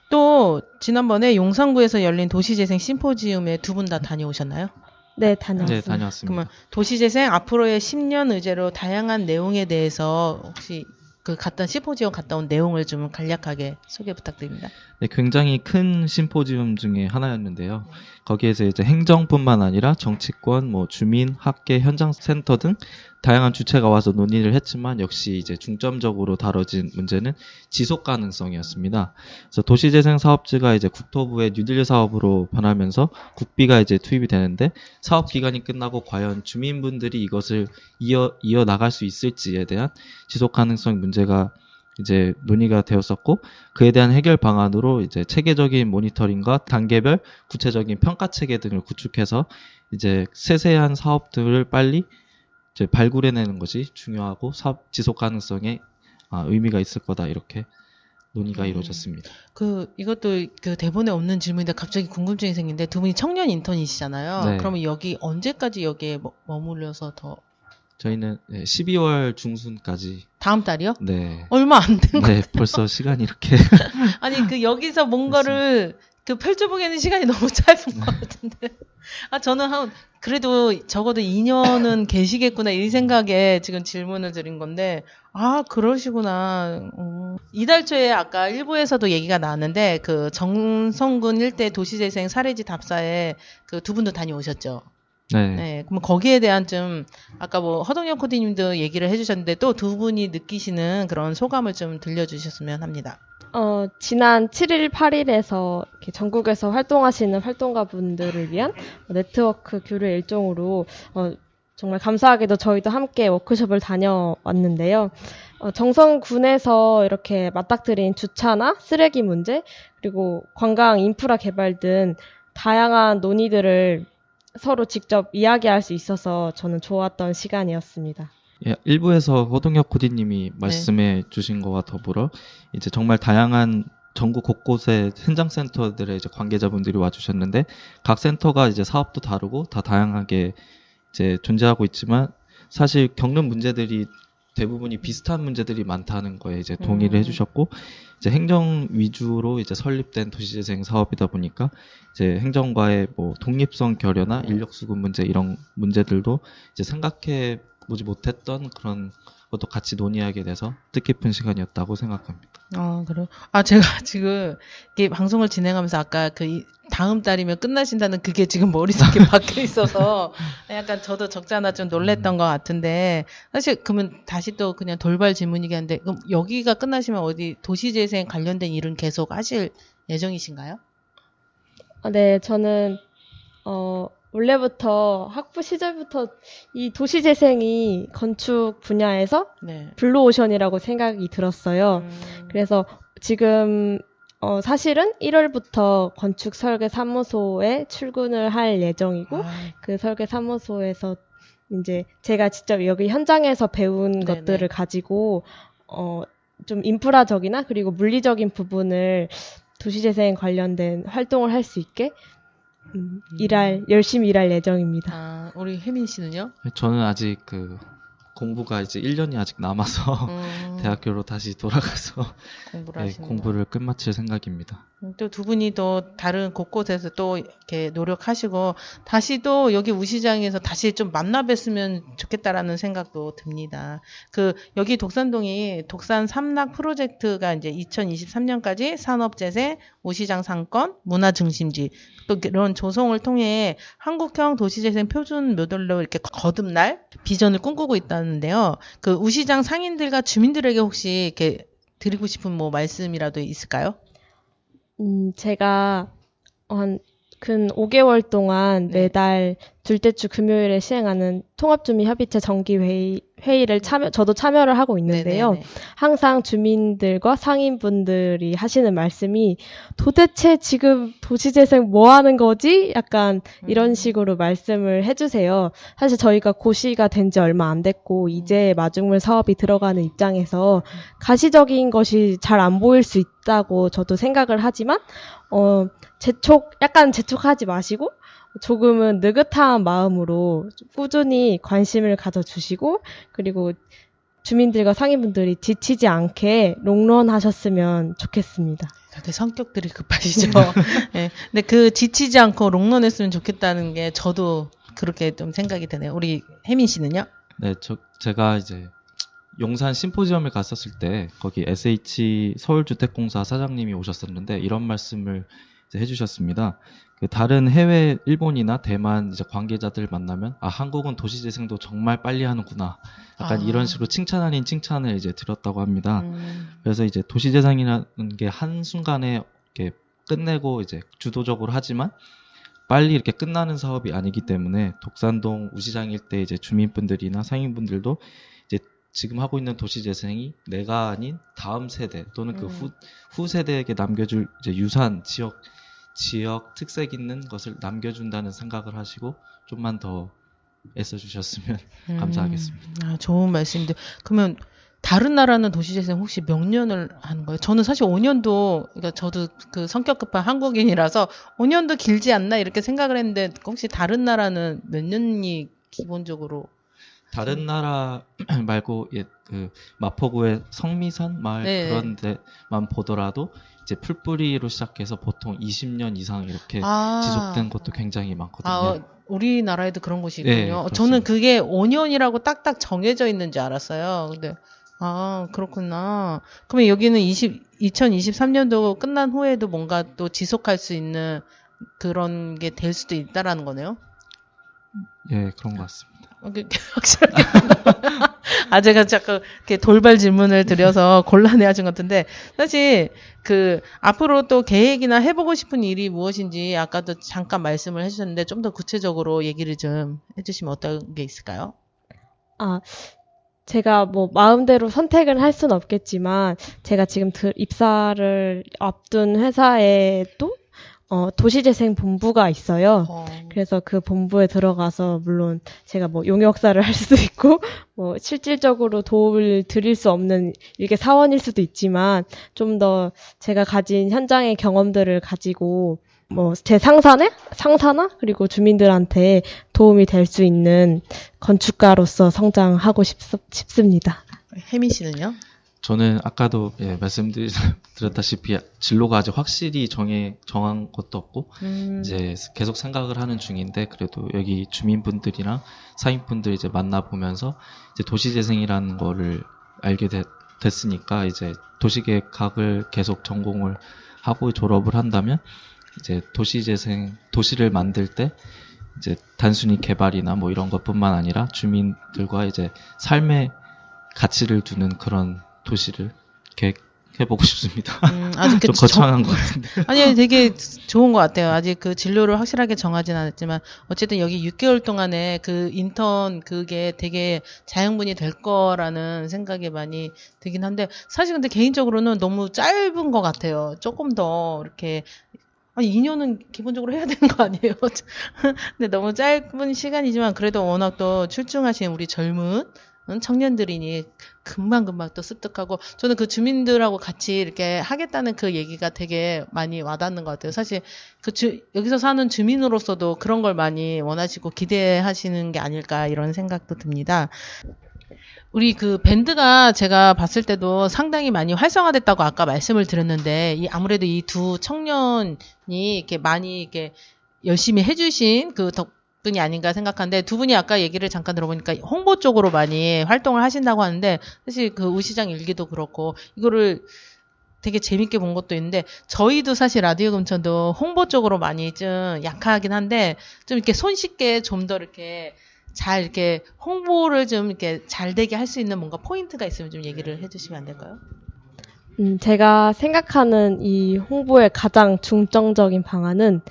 또 지난번에 용산구에서 열린 도시재생 심포지움에 두 분 다 다녀오셨나요? 네, 다녀왔습니다. 네, 다녀왔습니다. 그러면 도시재생 앞으로의 10년 의제로 다양한 내용에 대해서 혹시 그 심포지움 갔다 온 내용을 좀 간략하게 소개 부탁드립니다. 네, 굉장히 큰 심포지움 중에 하나였는데요. 거기에서 이제 행정뿐만 아니라 정치권, 주민, 학계, 현장센터 등 다양한 주체가 와서 논의를 했지만 역시 이제 중점적으로 다뤄진 문제는 지속 가능성이었습니다. 그래서 도시재생 사업지가 이제 국토부의 뉴딜 사업으로 변하면서 국비가 이제 투입이 되는데 사업 기간이 끝나고 과연 주민분들이 이것을 이어 나갈 수 있을지에 대한 지속 가능성 문제가 이제 논의가 되었었고 그에 대한 해결 방안으로 이제 체계적인 모니터링과 단계별 구체적인 평가 체계 등을 구축해서 이제 세세한 사업들을 빨리 이제 발굴해내는 것이 중요하고 사업 지속 가능성에 의미가 있을 거다 이렇게 논의가 이루어졌습니다. 이것도 그 대본에 없는 질문인데 갑자기 궁금증이 생긴데 두 분이 청년 인턴이시잖아요. 네. 그러면 여기 언제까지 여기에 머물러서 더 저희는 12월 중순까지 다음 달이요? 네. 얼마 안 된 거. 네, 벌써 시간이 이렇게 아니 여기서 뭔가를 펼쳐보기에는 시간이 너무 짧은 것 같은데. 저는 그래도 적어도 2년은 계시겠구나 이 생각에 지금 질문을 드린 건데 그러시구나. 이달 초에 아까 일부에서도 얘기가 나왔는데 그 정성군 일대 도시재생 사례지 답사에 그 두 분도 다녀오셨죠? 네. 네, 그럼 거기에 대한 좀 아까 허동영 코디님도 얘기를 해주셨는데 또 두 분이 느끼시는 그런 소감을 좀 들려주셨으면 합니다. 지난 7일, 8일에서 이렇게 전국에서 활동하시는 활동가분들을 위한 네트워크 교류 일정으로 정말 감사하게도 저희도 함께 워크숍을 다녀왔는데요. 정성군에서 이렇게 맞닥뜨린 주차나 쓰레기 문제 그리고 관광 인프라 개발 등 다양한 논의들을 서로 직접 이야기할 수 있어서 저는 좋았던 시간이었습니다. 예, 일부에서 허동혁 코디님이 말씀해 주신 거와 더불어 이제 정말 다양한 전국 곳곳의 현장센터들의 이제 관계자분들이 와주셨는데 각 센터가 이제 사업도 다르고 다 다양하게 이제 존재하고 있지만 사실 겪는 문제들이 대부분이 비슷한 문제들이 많다는 거에 이제 동의를 해주셨고 이제 행정 위주로 이제 설립된 도시재생 사업이다 보니까 이제 행정과의 독립성 결여나 인력 수급 문제 이런 문제들도 이제 생각해 보지 못했던 그런 그것도 같이 논의하게 돼서 뜻깊은 시간이었다고 생각합니다. 그래요. 제가 지금 이게 방송을 진행하면서 아까 다음 달이면 끝나신다는 그게 지금 머릿속에 박혀 있어서 약간 저도 적지 않아 좀 놀랬던 것 같은데, 사실 그러면 다시 또 그냥 돌발 질문이긴 한데, 그럼 여기가 끝나시면 어디 도시재생 관련된 일은 계속 하실 예정이신가요? 네, 저는 원래부터 학부 시절부터 이 도시재생이 건축 분야에서 네. 블루오션이라고 생각이 들었어요. 그래서 지금 사실은 1월부터 건축 설계 사무소에 출근을 할 예정이고, 그 설계 사무소에서 이제 제가 직접 여기 현장에서 배운 네네. 것들을 가지고 좀 인프라적이나 그리고 물리적인 부분을 도시재생 관련된 활동을 할 수 있게 열심히 일할 예정입니다. 우리 혜민 씨는요? 저는 아직 공부가 이제 1년이 아직 남아서 대학교로 다시 돌아가서 공부를 네, 하시는 공부를 끝마칠 생각입니다. 또 두 분이 또 다른 곳곳에서 또 이렇게 노력하시고 다시 또 여기 우시장에서 다시 좀 만나 뵀으면 좋겠다라는 생각도 듭니다. 여기 독산동이 독산 삼락 프로젝트가 이제 2023년까지 산업재생, 우시장 상권, 문화중심지 또 이런 조성을 통해 한국형 도시재생 표준 모델로 이렇게 거듭날 비전을 꿈꾸고 있다는데요. 우시장 상인들과 주민들에게 혹시 이렇게 드리고 싶은 뭐 말씀이라도 있을까요? 제가 근 5개월 동안 네. 매달 둘째 주 금요일에 시행하는 통합주민협의체 정기회의를 저도 참여를 하고 있는데요. 네네네. 항상 주민들과 상인분들이 하시는 말씀이 도대체 지금 도시재생 뭐 하는 거지? 약간 이런 식으로 말씀을 해주세요. 사실 저희가 고시가 된 지 얼마 안 됐고 이제 마중물 사업이 들어가는 입장에서 가시적인 것이 잘 안 보일 수 있다고 저도 생각을 하지만 약간 재촉하지 마시고 조금은 느긋한 마음으로 꾸준히 관심을 가져주시고 그리고 주민들과 상인분들이 지치지 않게 롱런하셨으면 좋겠습니다. 다들 성격들이 급하시죠. 네. 근데 지치지 않고 롱런했으면 좋겠다는 게 저도 그렇게 좀 생각이 드네요. 우리 혜민 씨는요? 네, 제가 이제 용산 심포지엄을 갔었을 때 거기 SH 서울주택공사 사장님이 오셨었는데 이런 말씀을 이제 해주셨습니다. 다른 해외 일본이나 대만 이제 관계자들 만나면 한국은 도시재생도 정말 빨리 하는구나. 약간 이런 식으로 칭찬 아닌 칭찬을 이제 드렸다고 합니다. 그래서 이제 도시재생이라는 게 한순간에 이렇게 끝내고 이제 주도적으로 하지만 빨리 이렇게 끝나는 사업이 아니기 때문에 독산동 우시장 일대 이제 주민분들이나 상인분들도 이제 지금 하고 있는 도시재생이 내가 아닌 다음 세대 또는 후 세대에게 남겨줄 이제 유산 지역 특색 있는 것을 남겨준다는 생각을 하시고 좀만 더 애써주셨으면 감사하겠습니다. 좋은 말씀인데 그러면 다른 나라는 도시재생 혹시 몇 년을 하는 거예요? 저는 사실 5년도 그러니까 저도 성격 급한 한국인이라서 5년도 길지 않나 이렇게 생각을 했는데 혹시 다른 나라는 몇 년이 기본적으로 다른 나라 말고 마포구의 성미산 마을 네. 그런 데만 보더라도 이제 풀뿌리로 시작해서 보통 20년 이상 이렇게 지속된 것도 굉장히 많거든요. 우리나라에도 그런 곳이 네, 있군요. 그렇습니다. 저는 그게 5년이라고 딱딱 정해져 있는 줄 알았어요. 근데 그렇구나. 그러면 여기는 2023년도 끝난 후에도 뭔가 또 지속할 수 있는 그런 게 될 수도 있다라는 거네요. 예, 그런 것 같습니다. 확실하게. 제가 자꾸 이렇게 돌발 질문을 드려서 곤란해 하신 것 같은데, 사실, 앞으로 또 계획이나 해보고 싶은 일이 무엇인지 아까도 잠깐 말씀을 해주셨는데, 좀 더 구체적으로 얘기를 좀 해주시면 어떤 게 있을까요? 제가 뭐 마음대로 선택을 할 수는 없겠지만, 제가 지금 입사를 앞둔 회사에도 도시재생 본부가 있어요. 그래서 그 본부에 들어가서 물론 제가 뭐 용역사를 할 수도 있고 뭐 실질적으로 도움을 드릴 수 없는 이게 사원일 수도 있지만 좀 더 제가 가진 현장의 경험들을 가지고 뭐 제 상사나 그리고 주민들한테 도움이 될 수 있는 건축가로서 성장하고 싶습니다. 혜민 씨는요? 저는 아까도 말씀드렸다시피 진로가 아직 확실히 정한 것도 없고 이제 계속 생각을 하는 중인데 그래도 여기 주민분들이랑 사인분들 이제 만나보면서 이제 도시재생이라는 거를 알게 됐으니까 이제 도시계획학을 계속 전공을 하고 졸업을 한다면 이제 도시재생 도시를 만들 때 이제 단순히 개발이나 뭐 이런 것뿐만 아니라 주민들과 이제 삶의 가치를 두는 그런 도시를 계획해보고 싶습니다. 아직 좀 거창한 것 같은데. 아니, 되게 좋은 것 같아요. 아직 그 진로를 확실하게 정하진 않았지만, 어쨌든 여기 6개월 동안에 그 인턴 그게 되게 자양분이 될 거라는 생각이 많이 들긴 한데, 사실 근데 개인적으로는 너무 짧은 것 같아요. 조금 더 이렇게, 아니, 2년은 기본적으로 해야 되는 거 아니에요? 근데 너무 짧은 시간이지만, 그래도 워낙 또 출중하신 우리 젊은 청년들이니 금방금방 또 습득하고 저는 그 주민들하고 같이 이렇게 하겠다는 그 얘기가 되게 많이 와닿는 것 같아요. 사실 여기서 사는 주민으로서도 그런 걸 많이 원하시고 기대하시는 게 아닐까 이런 생각도 듭니다. 우리 그 밴드가 제가 봤을 때도 상당히 많이 활성화됐다고 아까 말씀을 드렸는데 아무래도 이 두 청년이 이렇게 많이 이렇게 열심히 해주신 그 분이 아닌가 생각하는데 두 분이 아까 얘기를 잠깐 들어보니까 홍보 쪽으로 많이 활동을 하신다고 하는데 사실 그 우시장 일기도 그렇고 이거를 되게 재밌게 본 것도 있는데 저희도 사실 라디오 금천도 홍보 쪽으로 많이 좀 약하긴 한데 좀 이렇게 손쉽게 좀 더 이렇게 잘 이렇게 홍보를 좀 이렇게 잘 되게 할 수 있는 뭔가 포인트가 있으면 좀 얘기를 해주시면 안 될까요? 제가 생각하는 이 홍보의 가장 중점적인 방안은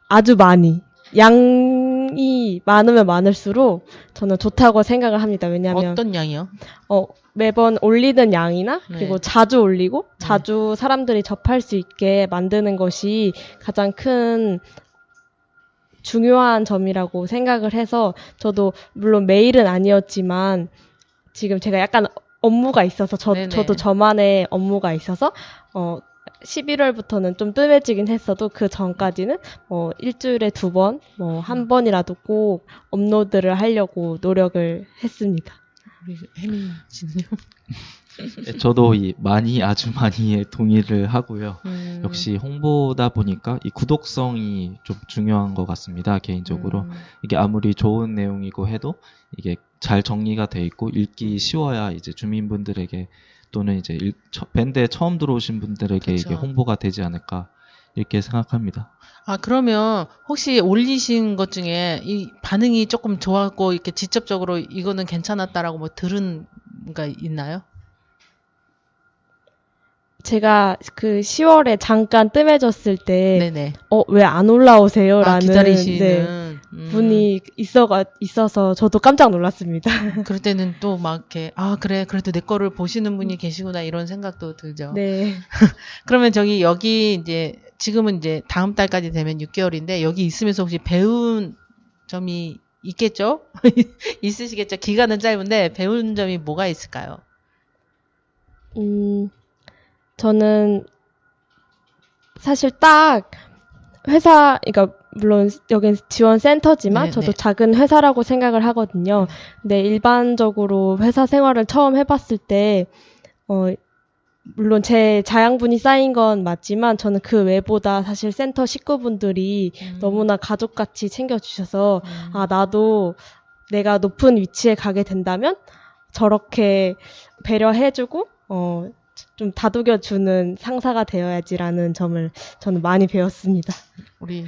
아주 많이 양이 많으면 많을수록 저는 좋다고 생각을 합니다. 왜냐하면 어떤 양이요? 매번 올리는 양이나 그리고 네. 자주 올리고 자주 사람들이 접할 수 있게 만드는 것이 가장 큰 중요한 점이라고 생각을 해서 저도 물론 매일은 아니었지만 지금 제가 약간 업무가 있어서 저도 저만의 업무가 있어서 11월부터는 좀 뜸해지긴 했어도 그 전까지는 일주일에 2번, 한 번이라도 꼭 업로드를 하려고 노력을 했습니다. 우리 혜민 씨는요? 저도 아주 많이에 동의를 하고요. 역시 홍보다 보니까 이 구독성이 좀 중요한 것 같습니다. 개인적으로. 이게 아무리 좋은 내용이고 해도 이게 잘 정리가 돼 있고 읽기 쉬워야 이제 주민분들에게 또는 이제 밴드에 처음 들어오신 분들에게 그쵸. 이게 홍보가 되지 않을까 이렇게 생각합니다. 아, 그러면 혹시 올리신 것 중에 이 반응이 조금 좋았고 이렇게 직접적으로 이거는 괜찮았다라고 뭐 들은 거 있나요? 제가 그 10월에 잠깐 뜸해졌을 때 네네. 왜 안 올라오세요? 라는 기다리시는 분이 있어서 저도 깜짝 놀랐습니다. 그럴 때는 또 막 이렇게 그래 그래도 내 거를 보시는 분이 계시구나 이런 생각도 들죠. 네. 그러면 여기 이제 지금은 이제 다음 달까지 되면 6개월인데 여기 있으면서 혹시 배운 점이 있겠죠? 있으시겠죠? 기간은 짧은데 배운 점이 뭐가 있을까요? 저는 사실 딱 그러니까 물론 여긴 지원센터지만 네, 저도 네. 작은 회사라고 생각을 하거든요. 근데 일반적으로 회사 생활을 처음 해봤을 때 물론 제 자양분이 쌓인 건 맞지만 저는 그 외보다 사실 센터 식구분들이 너무나 가족같이 챙겨주셔서 나도 내가 높은 위치에 가게 된다면 저렇게 배려해주고 좀 다독여주는 상사가 되어야지라는 점을 저는 많이 배웠습니다. 우리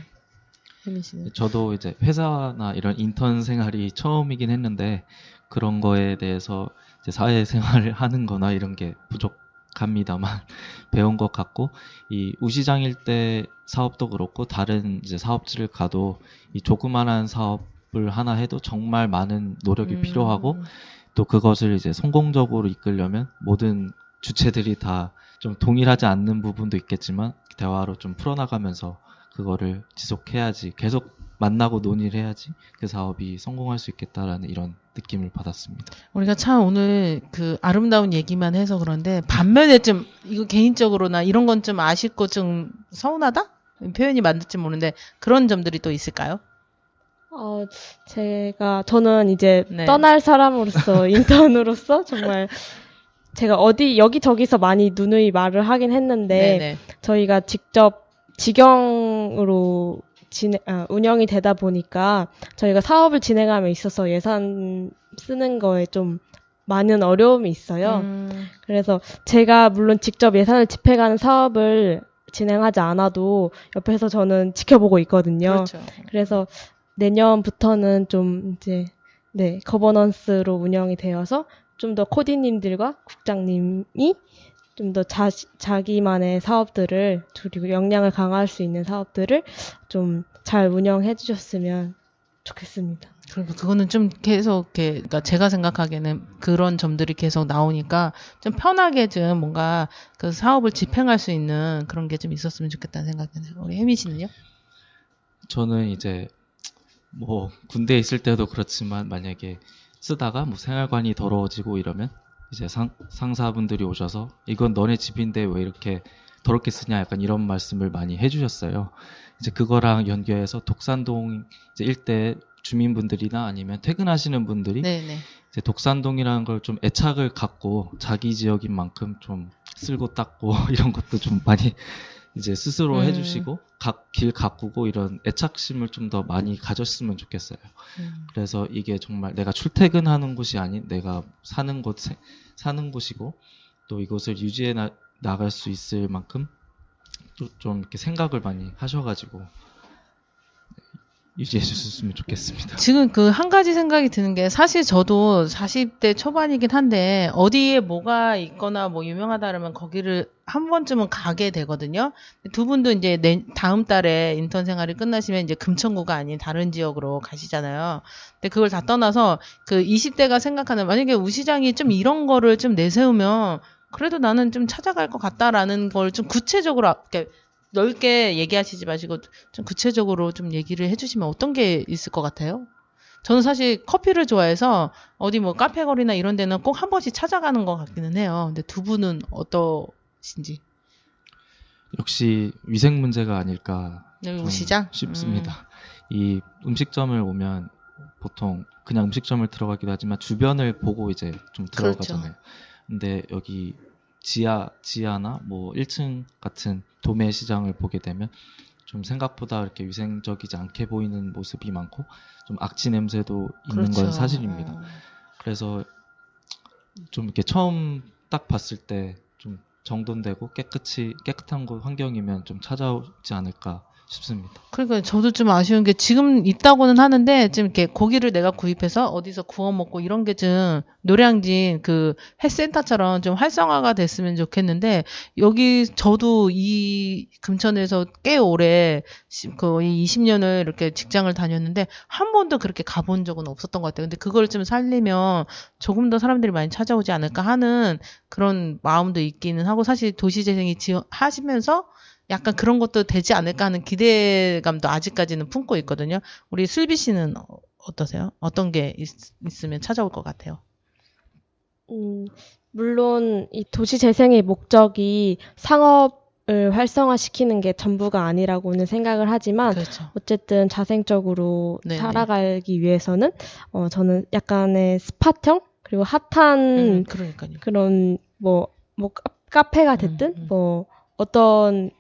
혜민 씨는? 저도 이제 회사나 이런 인턴 생활이 처음이긴 했는데 그런 거에 대해서 이제 사회생활을 하는 거나 이런 게 부족합니다만 배운 것 같고 이 우시장일 때 사업도 그렇고 다른 이제 사업지를 가도 이 조그만한 사업을 하나 해도 정말 많은 노력이 필요하고 또 그것을 이제 성공적으로 이끌려면 모든 주체들이 다 좀 동일하지 않는 부분도 있겠지만 대화로 좀 풀어나가면서 그거를 지속해야지 계속 만나고 논의를 해야지 그 사업이 성공할 수 있겠다라는 이런 느낌을 받았습니다. 우리가 참 오늘 그 아름다운 얘기만 해서 그런데 반면에 좀 이거 개인적으로나 이런 건 좀 아쉽고 좀 서운하다? 표현이 맞을지 모르는데 그런 점들이 또 있을까요? 저는 이제 네. 떠날 사람으로서 인턴으로서 정말 제가 여기저기서 많이 누누이 말을 하긴 했는데 네네. 저희가 직접 직영으로 운영이 되다 보니까 저희가 사업을 진행함에 있어서 예산 쓰는 거에 좀 많은 어려움이 있어요. 그래서 제가 물론 직접 예산을 집행하는 사업을 진행하지 않아도 옆에서 저는 지켜보고 있거든요. 그렇죠. 그래서 내년부터는 좀 이제 거버넌스로 운영이 되어서 좀 더 코디님들과 국장님이 좀 더 자기만의 사업들을 그리고 역량을 강화할 수 있는 사업들을 좀 잘 운영해 주셨으면 좋겠습니다. 그러니까 그거는 좀 계속 그러니까 제가 생각하기에는 그런 점들이 계속 나오니까 좀 편하게 좀 뭔가 그 사업을 집행할 수 있는 그런 게 좀 있었으면 좋겠다는 생각이 드네요. 우리 혜미 씨는요? 저는 이제 뭐 군대에 있을 때도 그렇지만 만약에 쓰다가 뭐 생활관이 더러워지고 이러면 이제 상사분들이 오셔서 이건 너네 집인데 왜 이렇게 더럽게 쓰냐 약간 이런 말씀을 많이 해주셨어요. 이제 그거랑 연계해서 독산동 이제 일대 주민분들이나 아니면 퇴근하시는 분들이 네네. 이제 독산동이라는 걸 좀 애착을 갖고 자기 지역인 만큼 좀 쓸고 닦고 이런 것도 좀 많이 이제 스스로 해주시고 길 가꾸고 이런 애착심을 좀 더 많이 가졌으면 좋겠어요. 그래서 이게 정말 내가 출퇴근하는 곳이 아닌 내가 사는 곳이고 또 이곳을 유지해 나갈 수 있을 만큼 좀 이렇게 생각을 많이 하셔가지고 유지해 주셨으면 좋겠습니다. 지금 그 한 가지 생각이 드는 게 사실 저도 40대 초반이긴 한데 어디에 뭐가 있거나 뭐 유명하다 그러면 거기를 한 번쯤은 가게 되거든요. 두 분도 이제 다음 달에 인턴 생활이 끝나시면 이제 금천구가 아닌 다른 지역으로 가시잖아요. 근데 그걸 다 떠나서 그 20대가 생각하는 만약에 우시장이 좀 이런 거를 좀 내세우면 그래도 나는 좀 찾아갈 것 같다라는 걸 좀 구체적으로 이렇게 넓게 얘기하시지 마시고 좀 구체적으로 좀 얘기를 해주시면 어떤 게 있을 것 같아요? 저는 사실 커피를 좋아해서 어디 뭐 카페 거리나 이런 데는 꼭 한 번씩 찾아가는 것 같기는 해요. 근데 두 분은 어떠신지? 역시 위생 문제가 아닐까 좀 우시장? 싶습니다. 이 음식점을 오면 보통 그냥 음식점을 들어가기도 하지만 주변을 보고 이제 좀 들어가잖아요. 그렇죠. 근데 여기 지하나 뭐 1층 같은 도매 시장을 보게 되면 좀 생각보다 이렇게 위생적이지 않게 보이는 모습이 많고 좀 악취 냄새도 있는 그렇죠. 건 사실입니다. 그래서 좀 이렇게 처음 딱 봤을 때 좀 정돈되고 깨끗한 곳 환경이면 좀 찾아오지 않을까 싶습니다. 그러니까 저도 좀 아쉬운 게 지금 있다고는 하는데 좀 이렇게 고기를 내가 구입해서 어디서 구워 먹고 이런 게 좀 노량진 그 햇센터처럼 좀 활성화가 됐으면 좋겠는데 여기 저도 이 금천에서 꽤 오래 거의 20년을 이렇게 직장을 다녔는데 한 번도 그렇게 가본 적은 없었던 것 같아요. 근데 그걸 좀 살리면 조금 더 사람들이 많이 찾아오지 않을까 하는 그런 마음도 있기는 하고 사실 도시재생이 하시면서 약간 그런 것도 되지 않을까 하는 기대감도 아직까지는 품고 있거든요. 우리 슬비 씨는 어떠세요? 어떤 게 있으면 찾아올 것 같아요? 물론 이 도시재생의 목적이 상업을 활성화시키는 게 전부가 아니라고는 생각을 하지만 그렇죠. 어쨌든 자생적으로 네네. 살아가기 위해서는 저는 약간의 스팟형 그리고 핫한 그러니까요. 그런 뭐 카페가 됐든 뭐 어떤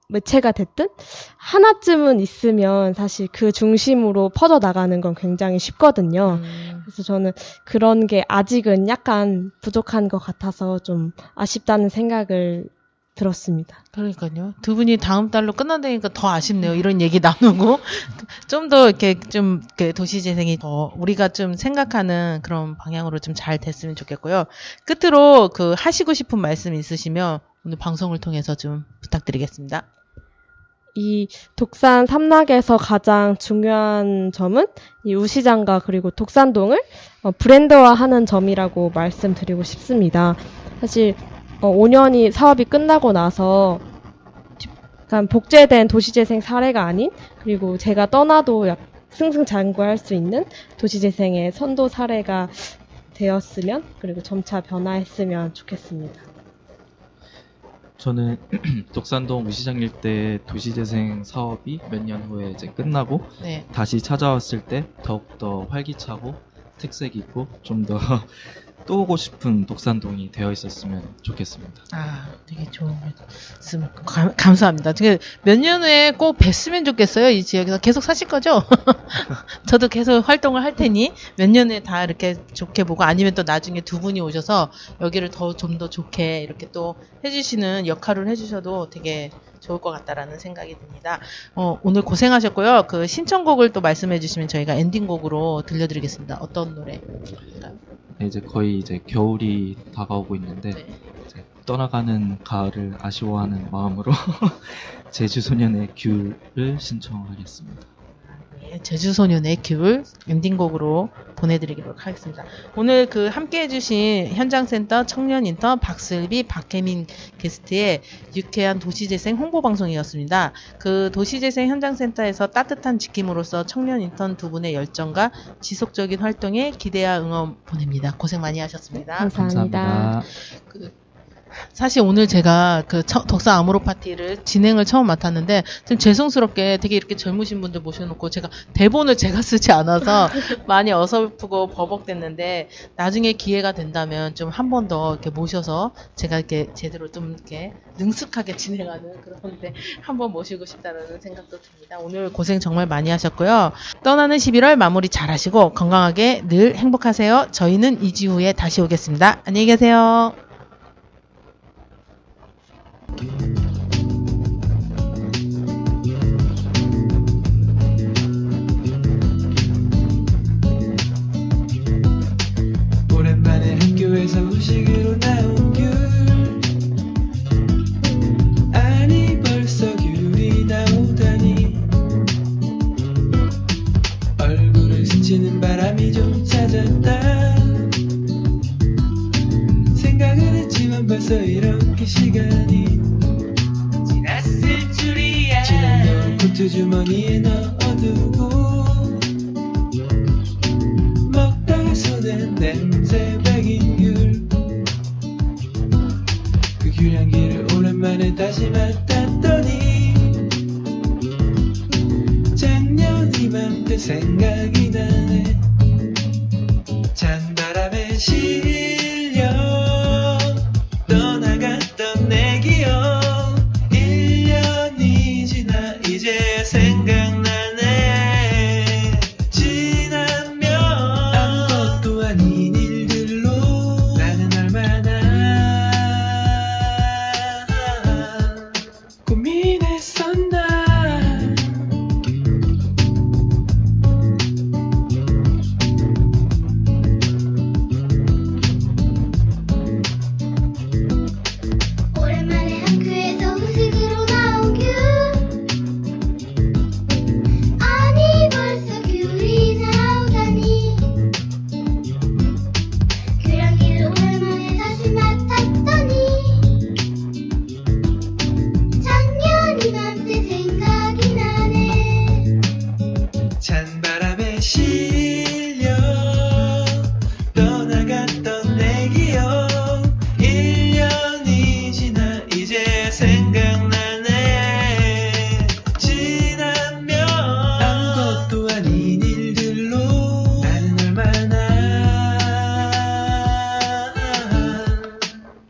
매체가 됐든 하나쯤은 있으면 사실 그 중심으로 퍼져 나가는 건 굉장히 쉽거든요. 그래서 저는 그런 게 아직은 약간 부족한 것 같아서 좀 아쉽다는 생각을 들었습니다. 그러니까요. 두 분이 다음 달로 끝난다니까 더 아쉽네요. 이런 얘기 나누고 좀 더 이렇게 좀 도시재생이 더 우리가 좀 생각하는 그런 방향으로 좀 잘 됐으면 좋겠고요. 끝으로 그 하시고 싶은 말씀 있으시면 오늘 방송을 통해서 좀 부탁드리겠습니다. 이 독산 삼락에서 가장 중요한 점은 이 우시장과 그리고 독산동을 브랜드화하는 점이라고 말씀드리고 싶습니다. 사실 5년이 사업이 끝나고 나서 약간 복제된 도시재생 사례가 아닌 그리고 제가 떠나도 승승장구할 수 있는 도시재생의 선도 사례가 되었으면 그리고 점차 변화했으면 좋겠습니다. 저는 독산동 우시장 일대 도시재생 사업이 몇 년 후에 이제 끝나고 네. 다시 찾아왔을 때 더욱더 활기차고 특색 있고 좀 더 또 오고 싶은 독산동이 되어 있었으면 좋겠습니다. 아, 되게 좋은 말씀 감사합니다. 몇 년 후에 꼭 뵀으면 좋겠어요. 이 지역에서 계속 사실 거죠? 저도 계속 활동을 할 테니 몇 년 후에 다 이렇게 좋게 보고 아니면 또 나중에 두 분이 오셔서 여기를 좀 더 좋게 이렇게 또 해주시는 역할을 해주셔도 되게 좋을 것 같다라는 생각이 듭니다. 오늘 고생하셨고요. 그 신청곡을 또 말씀해 주시면 저희가 엔딩곡으로 들려드리겠습니다. 어떤 노래일까요? 네, 이제 거의 이제 겨울이 다가오고 있는데 네. 이제 떠나가는 가을을 아쉬워하는 마음으로 제주소년의 귤을 신청하겠습니다. 네, 제주소년의 귤 엔딩곡으로 보내드리도록 하겠습니다. 오늘 그 함께 해주신 현장센터 청년인턴 박슬비, 박혜민 게스트의 유쾌한 도시재생 홍보방송이었습니다. 그 도시재생 현장센터에서 따뜻한 지킴으로써 청년인턴 두 분의 열정과 지속적인 활동에 기대와 응원 보냅니다. 고생 많이 하셨습니다. 감사합니다. 사실 오늘 제가 그 덕산 아모르 파티를 진행을 처음 맡았는데 좀 죄송스럽게 되게 이렇게 젊으신 분들 모셔놓고 제가 대본을 제가 쓰지 않아서 많이 어설프고 버벅댔는데 나중에 기회가 된다면 좀 한 번 더 이렇게 모셔서 제가 이렇게 제대로 좀 이렇게 능숙하게 진행하는 그런데 한 번 모시고 싶다는 생각도 듭니다. 오늘 고생 정말 많이 하셨고요. 떠나는 11월 마무리 잘 하시고 건강하게 늘 행복하세요. 저희는 2주 후에 다시 오겠습니다. 안녕히 계세요. 오랜만에 학교에서 후식으로 나온 귤 아니 벌써 귤이 나오다니 얼굴을 스치는 바람이 좀 찾았다 생각은 했지만 벌써 이렇게 시간이 지났을 줄이야 지난 겨울 코트 주머니에 넣어두고 먹다가 손에 냄새 배긴 귤 그 귤향기를 오랜만에 다시 맡았더니 작년 이맘때 생각이 나네 찬바람에 실려 떠나갔던 내 기억 1년이 지나 이제 생각나네 지나면 아무것도 아닌 일들로 나는 얼마나 고민했었나 오랜만에 학교에서 후식으로 나온 귤 아니 벌써 귤이 나오다니 귤향기를 오랜만에 다시 맡았더니 작년 이맘때 생각이 나네 찬바람에 실려 떠나갔던 내 기억 1년이 지나 이제 생각나네 지나면 아무것도 아닌 일들로 나는 얼마나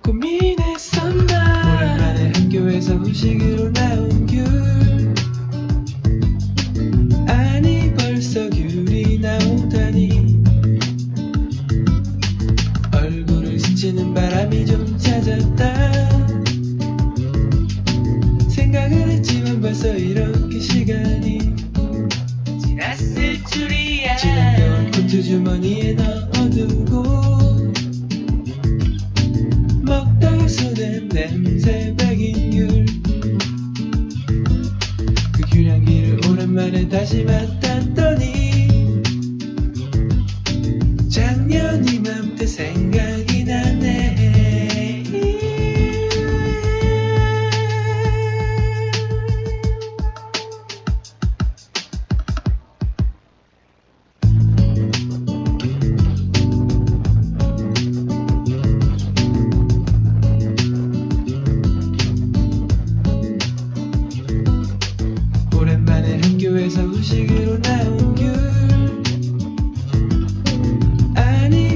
고민했었나 오랜만에 학교에서 후식으로 나온 귤 아니 벌써 귤이 나오다니 얼굴을 스치는 바람이 좀 찾았다 생각은 했지만 벌써 이렇게 시간이 지났을 줄이야 지난 겨울 코트 주머니에 넣어두고 먹다가 손에 냄새 배긴 귤 그 귤향기를 오랜만에 다시 맡았더니 작년 이맘때 생각